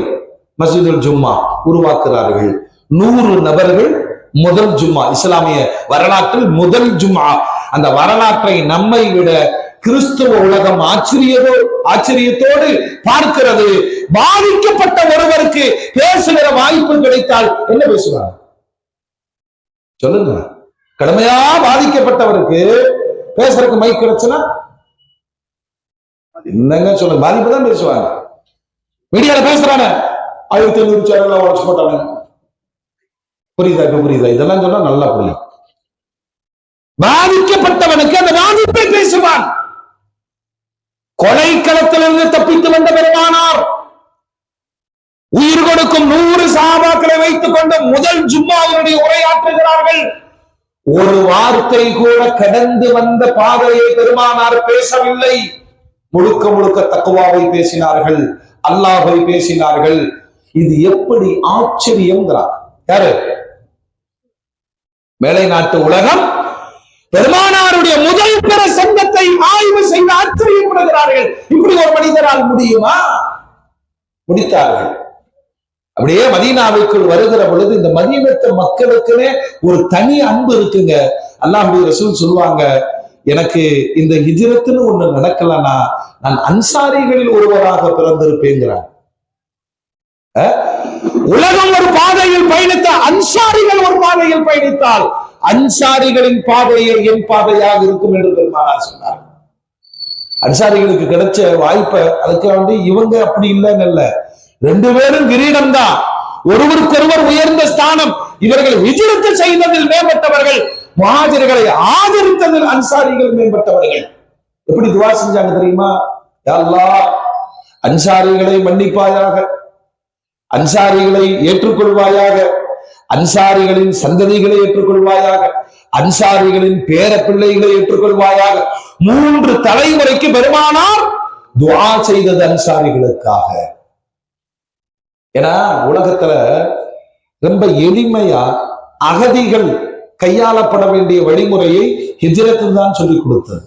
B: மஸ்ஜிதுல் ஜும்மா உருவாக்குறார்கள். 100 நபர்கள். முதல் ஜும்மா, இஸ்லாமிய வரலாற்றில் முதல் ஜும்மா. அந்த வரலாற்றை நம்மை விட கிறிஸ்துவ உலகம் ஆச்சரியத்தோடு பார்க்கிறது. பாதிக்கப்பட்ட ஒருவருக்கு பேசுகிற வாய்ப்பு கிடைத்தால் என்ன பேசுவாங்க சொல்லுங்க? கடுமையா பாதிக்கப்பட்டவருக்கு பேசுறதுக்கு மைக் கிடைச்சுன்னா என்னங்க சொல்லுங்க? பாதிப்பு தான் பேசுவாங்க. மீடியால பேசுறாங்க, 1500 சேனல் உடச்சு போட்டாங்க. புரியுதா? இதெல்லாம் சொன்னா நல்லா புரியும். பாதிக்கப்பட்டவனுக்கு அந்த பாதிப்பை பேசுவான். கொலைக்களத்திலிருந்து தப்பித்து வந்த பெருமானார் உயிர் கொடுக்கும் 100 சஹாபாக்களை வைத்துக் கொண்டு முதல் ஜும்மாவுடைய உரையாற்றுகிறார்கள். ஒரு வார்த்தை கூட கடந்து வந்த பாதையை பெருமானார் பேசவில்லை. முழுக்க முழுக்க தக்வாவை பேசினார்கள், அல்லாஹ்வை பேசினார்கள். இது எப்படி ஆச்சரியம்ங்கிறார் யாரு? மேலை நாட்டு உலகம் பெருமானாருடைய முதல் பிரசங்கத்தை ஆய்வு செய்து ஆச்சரியப்படுகிறார்கள். இப்படி ஒரு மனிதரால் முடியுமா? முடித்தார்கள். அப்படியே மதீனாவுக்குள் வருகிற பொழுது இந்த மதீனத்து மக்களுக்குன்னே ஒரு தனி அன்பு இருக்குங்க. அல்லாஹ்வுடைய ரசூல் சொல்லுவாங்க, எனக்கு இந்த ஹிஜ்ரத்துன்னு ஒண்ணு நடக்கலன்னா நான் அன்சாரிகளில் ஒருவராக பிறந்திருப்பேங்கிறார். உலகம் ஒரு பாதையில் பயணித்த அன்சாரிகள் ஒரு பாதையில் பயணித்தால் அன்சாரிகளின் பாதையை என் பாதையாக இருக்கும் என்று பெருமானார் சொன்னார். அன்சாரிகளுக்கு கிடைச்ச வாய்ப்பை அதுக்கு வேண்டி இவங்க அப்படி இல்லைன்னு இல்ல, ரெண்டு பேரும் கிரீடம் தான், ஒருவருக்கொருவர் உயர்ந்த ஸ்தானம். இவர்கள் ஹிஜ்ரத் செய்ததில் மேம்பட்டவர்கள், முஹாஜிர்களை ஆதரித்ததில் அன்சாரிகள் மேம்பட்டவர்கள். எப்படி துவா செஞ்சாங்க தெரியுமா? யா அல்லாஹ், அன்சாரிகளை மன்னிப்பாயாக, அன்சாரிகளை ஏற்றுக்கொள்வாயாக, அன்சாரிகளின் சந்ததிகளை ஏற்றுக்கொள்வாயாக, அன்சாரிகளின் பேர பிள்ளைகளை ஏற்றுக்கொள்வாயாக. 3 தலைமுறைக்கு பெருமானார் துஆ செய்தது அன்சாரிகளுக்காக. ஏன்னா உலகத்துல ரொம்ப எளிமையா அகதிகள் கையாளப்பட வேண்டிய வழிமுறையை ஹிஜ்ரத்தில் தான் சொல்லிக் கொடுத்தது.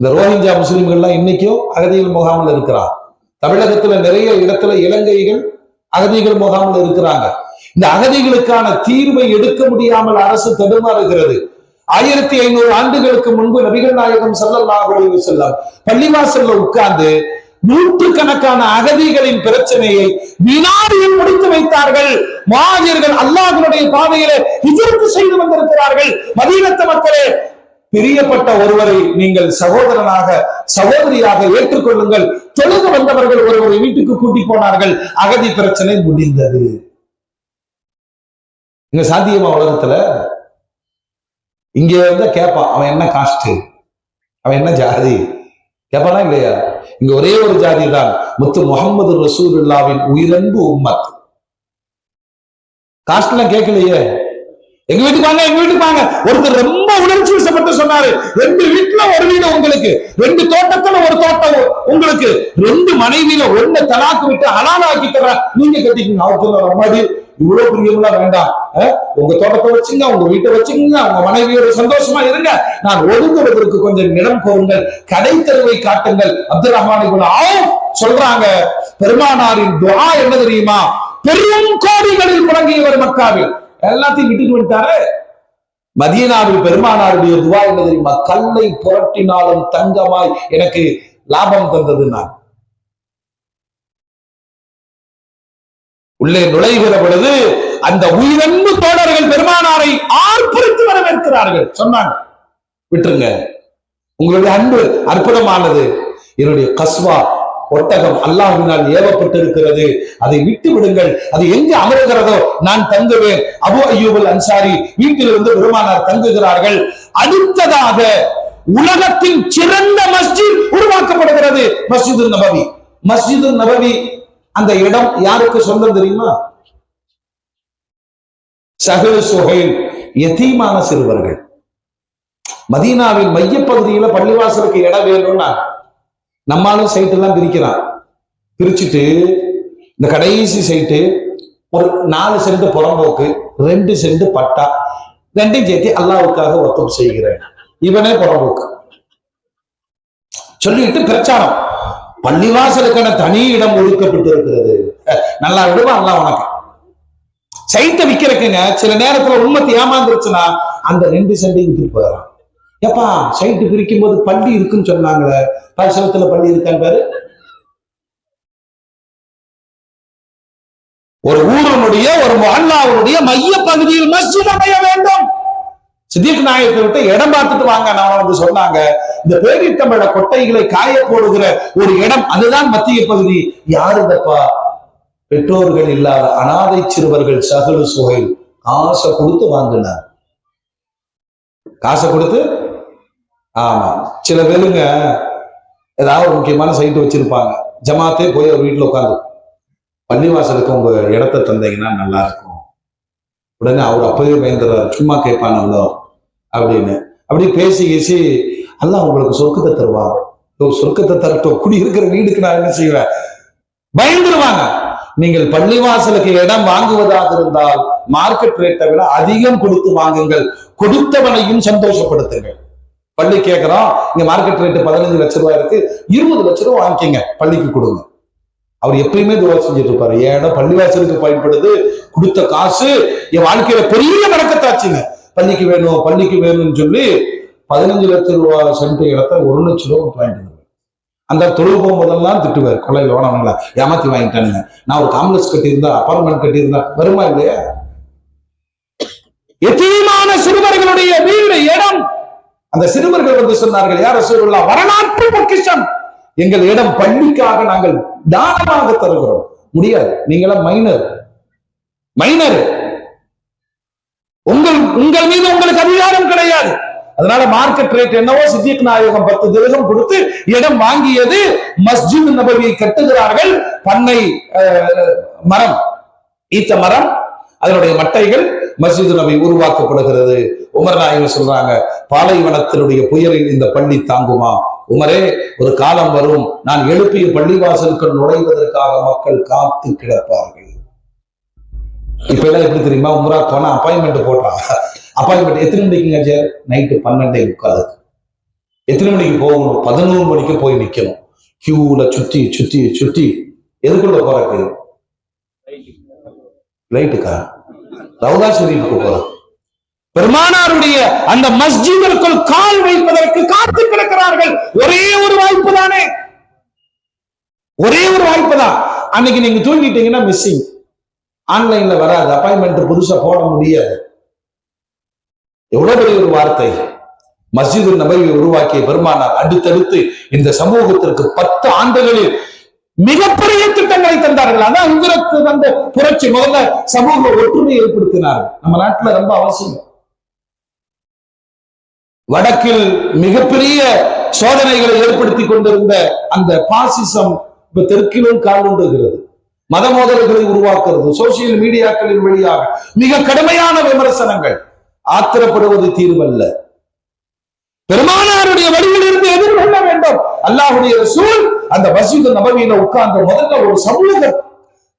B: இந்த ரோஹிஞ்சா முஸ்லிம்கள்லாம் இன்னைக்கும் அகதிகள் முகாமில் இருக்கிறார். தமிழகத்துல நிறைய இடத்துல இலங்கைகள் அகதிகள் முகாமில் இருக்கிறாங்க. இந்த அகதிகளுக்கான தீர்வை எடுக்க முடியாமல் அரசு தடுமாறுகிறது. 1500 ஆண்டுகளுக்கு முன்பு நபிகள் நாயகம் ஸல்லல்லாஹு அலைஹி வஸல்லம் பள்ளிவாசல்ல உட்கார்ந்து நூற்றுக்கணக்கான அகதிகளின் பிரச்சனையை வினாடியில் முடித்து வைத்தார்கள். முஹாஜிர்கள் அல்லாஹ்வுடைய பாதையிலே ஹிஜ்ரத் செய்து வந்திருக்கிறார்கள். மதீனத்து மக்களே, பிரியப்பட்ட ஒருவரை நீங்கள் சகோதரனாக சகோதரியாக ஏற்றுக்கொள்ளுங்கள். தொழுக வந்தவர்கள் ஒருவரை வீட்டுக்கு கூட்டி போனார்கள். அகதி பிரச்சனை முடிந்தது. இங்க சாத்தியமா உலகத்துல? இங்க வந்து கேட்பான், அவன் என்ன காஸ்ட், அவன் என்ன ஜாதி கேட்பானா இல்லையா? இங்க ஒரே ஒரு ஜாதி தான், முத்து முஹம்மது ரசூலுல்லாவின் உயிரன்பு உம்மத். காஸ்ட் எல்லாம் கேட்கலையே. எங்க வீட்டுக்கு வாங்க, எங்க வீட்டுக்கு வாங்க. ஒருத்தர் ரொம்ப உணர்ச்சி வசப்பட்டு சொன்னாரு, 2 வீட்டுல ஒரு வீடு உங்களுக்கு, 2 தோட்டத்துல ஒரு தோட்டம் உங்களுக்கு, 2 மனைவியில 1 தலாக்கு விட்டு ஹலால் ஆக்கி தர, நீங்க கட்டிக்கீங்க. அவருக்கு அம்மாடி இவ்வளவு பிரியம்லாம் வேண்டாம், உங்க தோட்டத்தை வச்சுங்க, உங்க வீட்டை வச்சுங்க, உங்க மனைவியோட சந்தோஷமா இருங்க, நான் ஒதுங்குவதற்கு கொஞ்சம் இடம் கோருங்கள், கடை தெருவை காட்டுங்கள். அப்துல் ரஹ்மான் இப்னு அவுஃப் சொல்றாங்க, பெருமானாரின் துஆ என்ன தெரியுமா? பெரும் கோடிகளில் முழங்கியவர் மக்காவில், எல்லாத்தையும் விட்டுட்டு வந்துட்டாரு. மதீனாவில் பெருமானாருடைய துஆ என்ன தெரியுமா? கல்லை புரட்டினாலும் தங்கமாய் எனக்கு லாபம் தந்தது. நான் உள்ளே நுழைகிற பொழுது அந்த உயிரன்பு தோழர்கள் பெருமானாரை ஆர்ப்பரித்து வரவேற்கிறார்கள். சொன்னாங்க, விட்டுருங்க, உங்களுடைய அன்பு அற்புதமானது, என்னுடைய கஸ்வா ஒட்டகம் அல்லாஹ்வினால் ஏவப்பட்டிருக்கிறது, அதை விட்டு விடுங்கள், அது எங்கு அமருகிறதோ நான் தங்குவேன். அபூ அய்யூப் அல் அன்சாரி வீட்டிலிருந்து பெருமானார் தங்குகிறார்கள். அடுத்ததாக உலகத்தின் சிறந்த மஸ்ஜித் உருவாக்கப்படுகிறது, மஸ்ஜிது நபவி. மஸ்ஜிது நபவி அந்த இடம் யாருக்கு சொந்தம் தெரியுமா? சஹல் சுஹைல், யதீமான சிறுவர்கள். மதீனாவின் மையப்பகுதியில பள்ளிவாசலுக்கு இடம் வேணும்னா நம்மளும் சைட்டு எல்லாம் பிரிக்கிறான். பிரிச்சுட்டு இந்த கடைசி சைட்டு ஒரு 4 சென்ட் புறம்போக்கு, 2 சென்ட் பட்டா, 2 சேர்த்து அல்லாஹ்வுக்காக வக்ஃப் செய்கிறேன், இவனே புறம்போக்கு சொல்லிட்டு பிரச்சாரம். பள்ளிவாசலுக்கான தனி இடம் ஒதுக்கப்பட்டு இருக்கிறது, நல்லா விடுவா அல்லாஹ் உனக்கு. சைட்டை விக்கிறதுக்குங்க சில நேரத்துல உண்மத்தை ஏமாந்துருச்சுன்னா அந்த 2 சென்டையும் வித்துட்டு போயிடறான். எப்பா சைட்டு பிரிக்கும் போது பள்ளி இருக்குன்னு சொன்னாங்களே, பரிசலத்துல பள்ளி இருக்கான்னு பாரு. ஒரு ஊரனுடைய ஒரு முஹல்லாவுடைய மைய பகுதியில் மஸ்ஜித் அமைய வேண்டும். சித்திக் நாயகத்தை விட்டு இடம் பார்த்துட்டு வாங்க நான் வந்து சொன்னாங்க. இந்த பேரித்தமிழ கொட்டைகளை காய போடுகிற ஒரு இடம், அதுதான் மத்திய பகுதி. யாருதப்பா? பெற்றோர்கள் இல்லாத அனாதை சிறுவர்கள். சஹல் சுஹைல் காசை கொடுத்து வாங்கினார், காசை கொடுத்து. ஆமா, சில பேருங்க ஏதாவது ஒரு முக்கியமான சைட்டு வச்சிருப்பாங்க, ஜமாத்தே போய் ஒரு வீட்டுல உட்காந்து பள்ளிவாசலுக்கு உங்க இடத்தை தந்தீங்கன்னா நல்லா இருக்கும். உடனே அவர் அப்பவே பயந்துறாரு, சும்மா கேட்பானவளோ அப்படின்னு. அப்படி பேசி பேசி அல்லாஹ் உங்களுக்கு சொர்க்கத்தை தருவா, சொர்க்கத்தை தரட்டும், குடி இருக்கிற வீடுக்கு நான் என்ன செய்வேன், பயந்துருவாங்க. நீங்கள் பள்ளிவாசலுக்கு இடம் வாங்குவதாக இருந்தால் மார்க்கெட் ரேட்டை விட அதிகம் கொடுத்து வாங்குங்கள், கொடுத்தவனையும் சந்தோஷப்படுத்துங்கள். பள்ளி கேட்கிறோம், இங்க மார்க்கெட் ரேட்டு 15 லட்சம் ரூபாய் இருக்கு, 20 லட்சம் ரூபாய் வாங்கிக்கங்க, பள்ளிக்கு கொடுங்க. அவர் எப்பயுமே துவா செஞ்சுட்டு இருப்பாரு, ஏன்னா பள்ளிவாசலுக்கு பயன்படுது, கொடுத்த காசு என் வாழ்க்கையில பெரிய நடக்கத்தாச்சுங்க, பள்ளிக்கு வேணும் பள்ளிக்கு வேணும்னு சொல்லி 15 லட்சம் ரூபாய் சென்ட் இடத்த 1 லட்சம் ரூபாய் வாங்கிட்டு. அந்த தொழில் போகும்போதெல்லாம் திட்டுவார், கொள்ளையில ஓனவங்கள ஏமாத்தி வாங்கிட்டானுங்க, நான் ஒரு காம்ப்ளெக்ஸ் கட்டியிருந்தா அபார்ட்மெண்ட் கட்டியிருந்தா வருமா இல்லையா? எத்தீமான சிறுவர்களுடைய வீடு இடம் அந்த சிறுவர்கள் வந்து சொன்னார்கள், யார் ரசூலுல்லாஹ், வரலாற்று பொக்கிஷம், எங்கள் இடம் பள்ளிக்காக நாங்கள் தானமாக தருகிறோம். முடியாது, நீங்களாம் மைனர், உங்கள் மீது உங்களுக்கு அதிகாரம் கிடையாது. அதனால மார்க்கெட் ரேட் என்னவோ சித்திக் நாயகம் 10 திரகம் கொடுத்து இடம் வாங்கியது. மஸ்ஜித் நபவியை கட்டுகிறார்கள். பண்ணை மரம், ஈத்த மரம், அதனுடைய மட்டைகள், மஸ்ஜித் நபி உருவாக்கப்படுகிறது. உமர் நாயகம் சொல்றாங்க, பாலைவனத்தினுடைய புயலில் இந்த பள்ளி தாங்குமா? உமரே, ஒரு காலம் வரும், நான் எழுப்பிய பள்ளிவாசலுக்குள் நுழைவதற்காக மக்கள் காத்து கிடப்பார்கள். இப்ப எல்லாம் எப்படி தெரியுமா? உமரா போனா அப்பாயின்மெண்ட் போடுறாங்க. அப்பாயின்மெண்ட் எத்தனை மணிக்குங்க? நைட்டு 12:45. எத்தனை மணிக்கு போகணும்? 11 மணிக்கு போய் நிக்கணும். கியூல சுத்தி எதுக்குள்ள போறக்கு? லைட்டுக்கா? ரவுதா ஷரீஃபுக்கு போறோம். பெருமானாருடைய அந்த மஸ்ஜிதிற்குள் கால் வைப்பதற்கு காத்து கிடக்கிறார்கள். ஒரே ஒரு வாய்ப்பு தானே, ஒரே ஒரு வாய்ப்பு தான். அன்னைக்கு நீங்க தூங்கிட்டீங்கன்னா மிஸ்ஸிங், ஆன்லைன்ல வராது, அப்பாயின்மெண்ட் புதுசா போட முடியாது. எவ்வளவு பெரிய ஒரு வார்த்தை! மஸ்ஜிது நபவியை உருவாக்கிய பெருமானார் அடுத்தடுத்து இந்த சமூகத்திற்கு 10 ஆண்டுகளில் மிகப்பெரிய திட்டங்களை தந்தார்கள். அதான் உங்களுக்கு வந்த புரட்சி. முதல்ல சமூக ஒற்றுமை ஏற்படுத்தினார்கள். நம்ம நாட்டுல ரொம்ப அவசியம். வடக்கில் மிகப்பெரிய சோதனைகளை ஏற்படுத்தி கொண்டிருந்த அந்த பாசிசம் இப்ப தெற்கிலும் கால்கொண்டுகிறது. மத மோதல்களை உருவாக்குறது, சோசியல் மீடியாக்களின் வழியாக மிக கடுமையான விமர்சனங்கள். ஆத்திரப்படுவது தீர்வல்ல, பெருமானாருடைய வழியில் இருந்து எதிர்கொள்ள வேண்டும். அல்லாஹ்வுடைய ரசூல் அந்த மஸ்ஜித் நபவியில உட்கார்ந்த முதல்ல ஒரு சமூக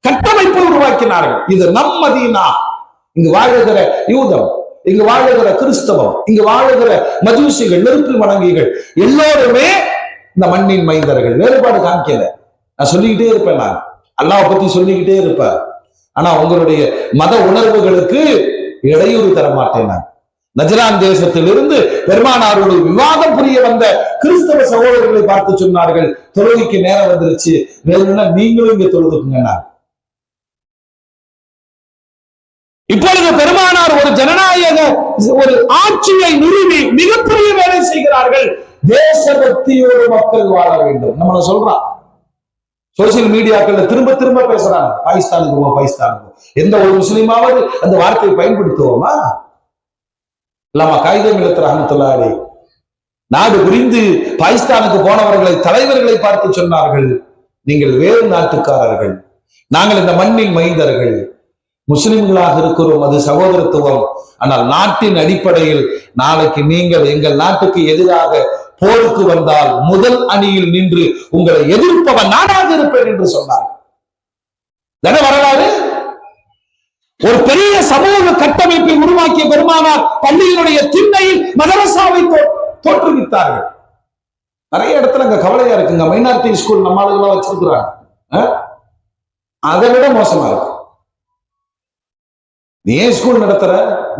B: கட்டமைப்பை உருவாக்கினார்கள். இது நம் மதீனா. இங்கு வாழுகிற யூதம், இங்கு வாழுகிற கிறிஸ்தவம், இங்கு வாழுகிற மஜூசிகள், நெருப்பு வணங்கிகள் எல்லோருமே இந்த மண்ணின் மைந்தர்கள். வேறுபாடு காமிக்கல. நான் சொல்லிக்கிட்டே இருப்பேன், நான் அல்லாஹ் பத்தி சொல்லிக்கிட்டே இருப்பேன். ஆனா உங்களுடைய மத உணர்வுகளுக்கு இடையூறு தர மாட்டேன். நான் நஜ்ரான் தேசத்திலிருந்து பெருமானாரோடு விவாதம் புரிய வந்த கிறிஸ்தவ சகோதரர்களை பார்த்து சொன்னார்கள், தொழுகைக்கு நேரம் வந்துருச்சு, வேணும்னா நீங்களும் இங்க தொழுதுக்குங்க. இப்பொழுது பெருமானார் ஒரு ஜனநாயக ஒரு ஆட்சியை நிறுவி மிகப்பெரிய வேலை செய்கிறார்கள். தேசபக்தியோடு மக்கள் வாழ வேண்டும். நம்மள சொல்றான், சோசியல் மீடியாக்கள்ல திரும்ப திரும்ப பேசுறாங்க, பாகிஸ்தானுக்கு. எந்த ஒரு முஸ்லீமாவது அந்த வார்த்தையை பயன்படுத்துவோமா? இல்லாம காயிதம் இலத்திர ரஹ்மத்துல்லாஹி நாடு புரிந்து பாகிஸ்தானுக்கு போனவர்களை, தலைவர்களை பார்த்து சொன்னார்கள், நீங்கள் வேறு நாட்டுக்காரர்கள், நாங்கள் இந்த மண்ணின் மைந்தர்கள், முஸ்லிம்களாக இருக்கிறோம், அது சகோதரத்துவம். ஆனால் நாட்டின் அடிப்படையில் நாளைக்கு நீங்கள் எங்கள் நாட்டுக்கு எதிராக போருக்கு வந்தால் முதல் அணியில் நின்று உங்களை எதிர்ப்பவன் நானாக இருப்பேன் என்று சொன்னார். வரலாறு. ஒரு பெரிய சமூக கட்டமைப்பை உருவாக்கிய பெருமானார் பள்ளியினுடைய திண்ணையில் மதரசாவை தோற்றுவித்தார்கள். நிறைய இடத்துல அங்க கவலையா இருக்குங்க. மைனாரிட்டி ஸ்கூல் நம்ம ஆளுகளா வச்சிருக்கிறாங்க, அதை விட மோசமா இருக்கு. நீ ஏன் ஸ்கூல் நடத்துற?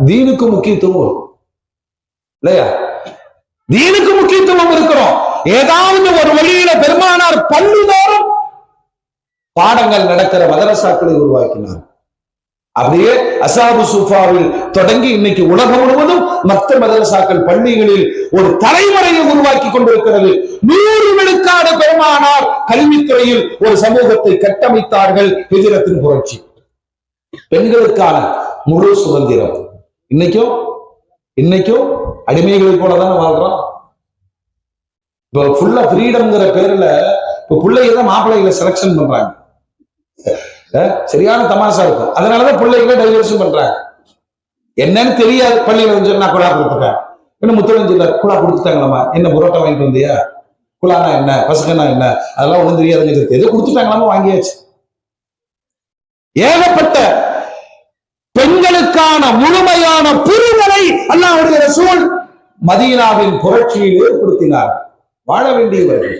B: தீனுக்கு முக்கியத்துவம் இல்லையா? தீனுக்கு முக்கியத்துவம் இருக்கிறோம். ஏதாவது ஒரு வழியில பெருமானார் பள்ளிதோறும் பாடங்கள் நடக்கிற மதரசாக்களை உருவாக்கினார். அப்படியே அசாபு சூஃபாவில் தொடங்கி இன்னைக்கு உலகம் முழுவதும் மற்ற மதரசாக்கள் பள்ளிகளில் ஒரு தலைமுறையை உருவாக்கி கொண்டிருக்கிறது. 100 விழுக்காடு பெருமானார் கல்வித்துறையில் ஒரு சமூகத்தை கட்டமைத்தார்கள். ஹிஜ்ரத்தின் புரட்சி. பெண்களுக்கான முழு சுதந்திரம். இன்னைக்கும் அடிமைகளை போலதான் வாழ்றோம். இப்போ ஃபுல்லா ஃப்ரீடம்ங்கிற பேர்ல இப்ப பிள்ளைகளை மாப்பிள்ளைகளை செலக்ஷன் பண்றாங்க. சரியான தமாஷா இருக்கும். அதனாலதான் பிள்ளைகளை டைவர்ஸும் பண்றாங்க. என்னன்னு தெரியாது. பள்ளியில சொன்னா குழா கொடுத்துட்டாங்க, என்ன முத்தம் சொல்ல குழா கொடுத்துட்டாங்களாமா, என்ன புரோட்டா வாங்கிட்டு வந்தியா, குழானா என்ன, பசங்கன்னா என்ன, அதெல்லாம் ஒண்ணும் தெரியாதுங்க. எதோ கொடுத்துட்டாங்களாமா, வாங்கியாச்சு. ஏகப்பட்ட பெண்களுக்கான முழுமையான புரிதலை அல்லாஹ்வுடைய ரசூல் மதீனாவின் புரட்சியில் ஏற்படுத்தினார். வாழ வேண்டியவர்கள்,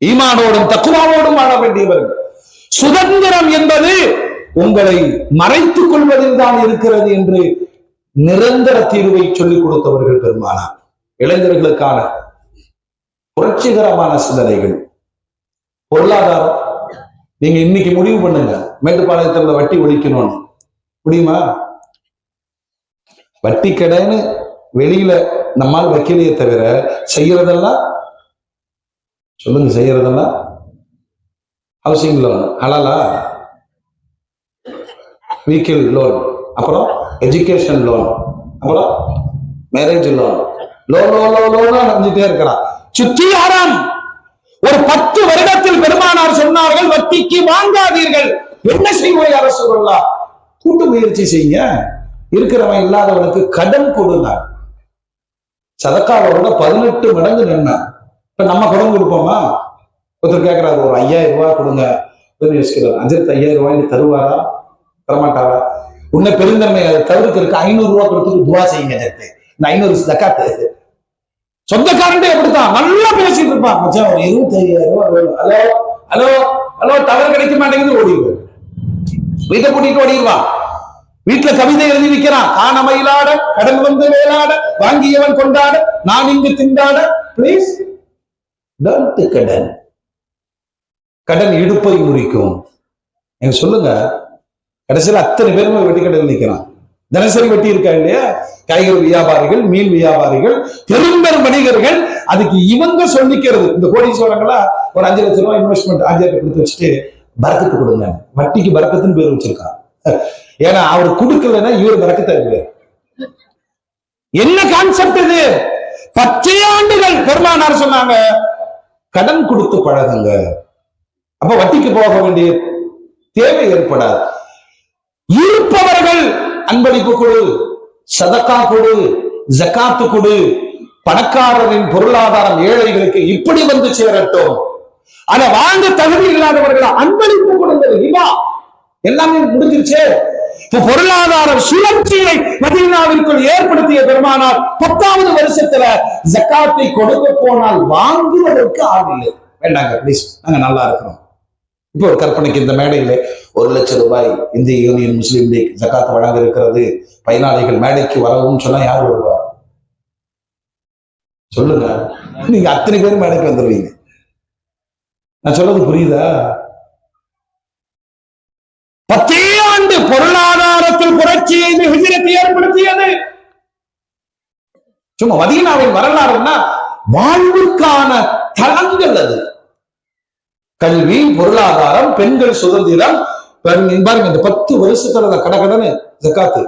B: ஈமானோடும் தக்வாவோடும் வாழ வேண்டியவர்கள். சுதந்திரம் என்பது உங்களை மறைத்துக் கொள்வதில் தான் இருக்கிறது என்று நிரந்தர தீர்வை சொல்லிக் கொடுத்தவர்கள் பெருமானார். இளைஞர்களுக்கான புரட்சிகரமான சிந்தனைகள். பொருளாதாரம், நீங்க இன்னைக்கு முடிவு பண்ணுங்க, மேட்டுப்பாளையத்துல வட்டி ஒழிக்கணும்னு முடியுமா? வட்டி கடைன்னு வெளியில நம்மால் வைக்கலையே தவிர செய்யறதெல்லாம் சொல்லுங்க, செய்யறதெல்லாம் ஹவுசிங் லோன் ஹலாலா, வெஹிக்கிள் லோன், அப்புறம் எஜுகேஷன் லோன், அப்புறம் மேரேஜ் லோன், லோனா செஞ்சுட்டே இருக்கிறான். சுத்தி ஆறாம். ஒரு 10 வருடத்தில் பெருமானார் சொன்னார்கள், வட்டிக்கு வாங்காதீர்கள். என்ன செய்வோம் அரசு சொல்லலாம்? கூட்டு முயற்சி செய்யுங்க. இருக்கிறவன் இல்லாதவனுக்கு கடன் கொடுங்க. சதக்காவோட 18 மடங்கு நன்மை. இப்ப நம்ம கடன் கொடுப்போமா? ஒருத்தர் கேட்கிறாரு, ஒரு 5000 ரூபாய் கொடுங்க. யோசிக்கிறார், 5000 ரூபாய்க்கு தருவாரா தரமாட்டாரா? உன்னை பெருந்தன்மை அதை தவிர்க்கிறதுக்கு 500 ரூபாய் கொடுத்துட்டு துவா செய்யுங்க. இந்த 500 ஜக்காத்து. சொந்தக்காரன் எப்படித்தான் நல்லா பேசிட்டு இருப்பான், மச்சான் ஒரு 25,000 ரூபாய் வேணும். ஹலோ ஹலோ ஹலோ, டவர் கிடைக்க மாட்டேங்குது, ஓடிடுவான். வீட்டை கூட்டிட்டு ஓடிடுவான். வீட்டுல கவிதை எழுதி வைக்கிறான், காணமயிலாட கடன் வந்து வேளாட வாங்கியவன் கொண்டாட நான் இங்கு திண்டாட. பிளீஸ் கடன் கடன் இடுப்பை முறிக்கும். எனக்கு சொல்லுங்க, கடைசியில் அத்தனை பேருமே வெட்டி கடையில் நிற்கிறான். தினசரி வெட்டி இருக்கா இல்லையா? காய்கறி வியாபாரிகள், மீன் வியாபாரிகள், பெரும் வணிகர்கள். அதுக்கு இவங்க சொல்லிக்கிறது, இந்த கோடீஸ்வரங்களா ஒரு 5 லட்சம் ரூபாய் இன்வெஸ்ட்மெண்ட் ஆஜியாட்ட கொடுத்து வச்சுட்டு பரக்கத்து கொடுங்க. வட்டிக்கு பரக்கத்துன்னு பேர் வச்சிருக்கான். ஏன்னா அவர் கொடுக்கலன்னா இவர் பரக்கத்தை இருக்கு. என்ன கான்செப்ட் இது? 10 ஆண்டுகள் பெருமானார் சொன்னாங்க, கடன் கொடுத்து பழகுங்க. அப்ப வட்டிக்கு போக வேண்டிய தேவை ஏற்படாது. இருப்பவர்கள் அன்பளிப்பு கொடு, சதக்கா கொடு, ஜகாத்து கொடு. பணக்காரரின் பொருளாதாரம் ஏழைகளுக்கு இப்படி வந்து சேரட்டும். ஆனா வாங்க தகுதி இல்லாதவர்கள் அன்பளிப்பு கொடுங்கள். எல்லாமே முடிஞ்சிருச்சு. இப்ப பொருளாதார சுழற்சியை மதீனாவிற்குள் ஏற்படுத்திய பெருமானார் 10வது வருஷத்துல ஜகாத்தை கொடுக்க போனால் வாங்குவதற்கு ஆள் இல்லை. வேண்டாங்க பிளீஸ், நாங்க நல்லா இருக்கிறோம். இப்போ ஒரு கற்பனைக்கு, இந்த மேடையில 1 லட்சம் ரூபாய் இந்திய யூனியன் முஸ்லீம் லீக் ஜகாத் வழங்க இருக்கிறது, பயனாளிகள் மேடைக்கு வரவும் சொன்னா யார் வருவா? சொல்லுங்க. நீங்க அத்தனை பேரும் மேடைக்கு வந்துருவீங்க. நான் சொல்றது புரியுதா? 10 ஆண்டு பொருளாதாரத்தில் புரட்சியை ஹிஜ்ரத் ஏற்படுத்தியது. சும்மா மதீனாவின் வரலாறுன்னா வாழ்வுக்கான தளங்கள் அது. கல்வி, பொருளாதாரம், பெண்கள் சுதந்திரம். பாருங்க, இந்த 10 வருஷத்துல கடகடன்னு ஜக்காத்து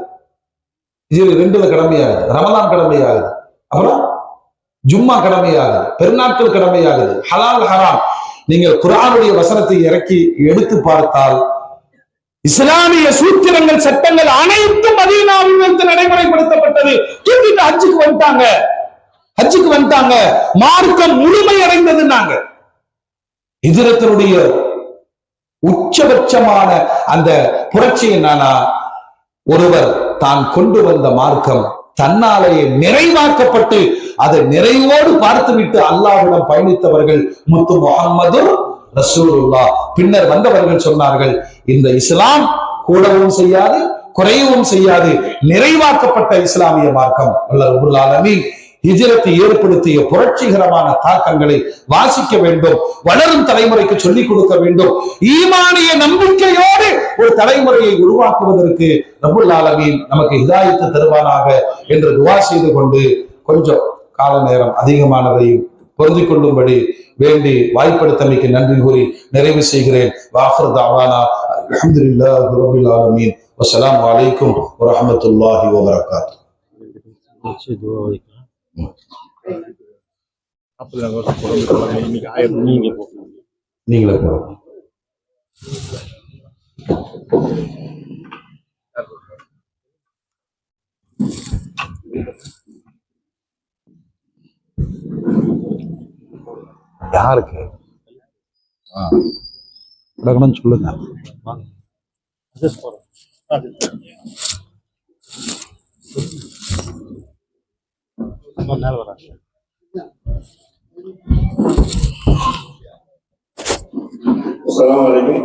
B: இது 2ல கடமையாகுது, ரமலான் கடமையாகுது, அப்புறம் ஜும்மா கடமையாகுது, பெருநாட்கள் கடமையாகுது, ஹலால் ஹராம். நீங்கள் குர்ஆனுடைய வசனத்தை இறக்கி எடுத்து பார்த்தால் இஸ்லாமிய சூத்திரங்கள், சட்டங்கள் அனைத்தும் மதீனாவில் வைத்து நடைமுறைப்படுத்தப்பட்டது. தூக்கிட்டு ஹஜ்ஜுக்கு வந்துட்டாங்க. மார்க்கம் முழுமை அடைந்ததுன்னாங்க. ஹிஜ்ரத்தினுடைய உச்சபட்சமான அந்த புரட்சி என்னன்னா, ஒருவர் தான் கொண்டு வந்த மார்க்கம் தன்னாலேயே நிறைவாக்கப்பட்டு அதை நிறைவோடு பார்த்துவிட்டு அல்லாஹ்விடம் பயணித்தவர்கள் முத்து முஹம்மது ரசூலுல்லாஹ். பின்னர் வந்தவர்கள் சொன்னார்கள், இந்த இஸ்லாம் கூடவும் செய்யாது, குறையவும் செய்யாது, நிறைவாக்கப்பட்ட இஸ்லாமிய மார்க்கம். அல்லாஹ் ரப்பல் ஆலமீன் ஹிஜ்ரத்தை ஏற்படுத்திய புரட்சிகரமான தாக்கங்களை வாசிக்க வேண்டும், வளரும் தலைமுறைக்கு சொல்லிக் கொடுக்க வேண்டும். ஈமானிய நம்பிக்கையோடு ஒரு தலைமுறையை உருவாக்குவதற்கு ரப்பல் ஆலமீன் நமக்கு ஹிதாயத்து தருவானாக என்று துஆ செய்து கொண்டு, கொஞ்சம் கால நேரம் அதிகமானதை பொருந்திக் கொள்ளும்படி வேண்டி வாய்ப்படுத்தமைக்கு நன்றி கூறி நிறைவு செய்கிறேன். வாஃபிர் தஅவானா அல்ஹம்துலில்லாஹி ரப்பில் ஆலமீன். வஸ்ஸலாமு அலைக்கும் வரஹ்மத்துல்லாஹி வபரகாத்துஹு. நீங்களே போறோம். யாருக்கு சொல்லுங்க.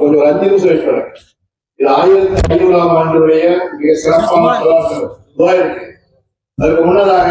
A: கொஞ்சம் 5 நிமிஷம் வெயிட் பண்ணுங்க. இது 1500ஆம் ஆண்டுடைய மிக சிறப்பான துஆ இருக்கு. அதுக்கு முன்னதாக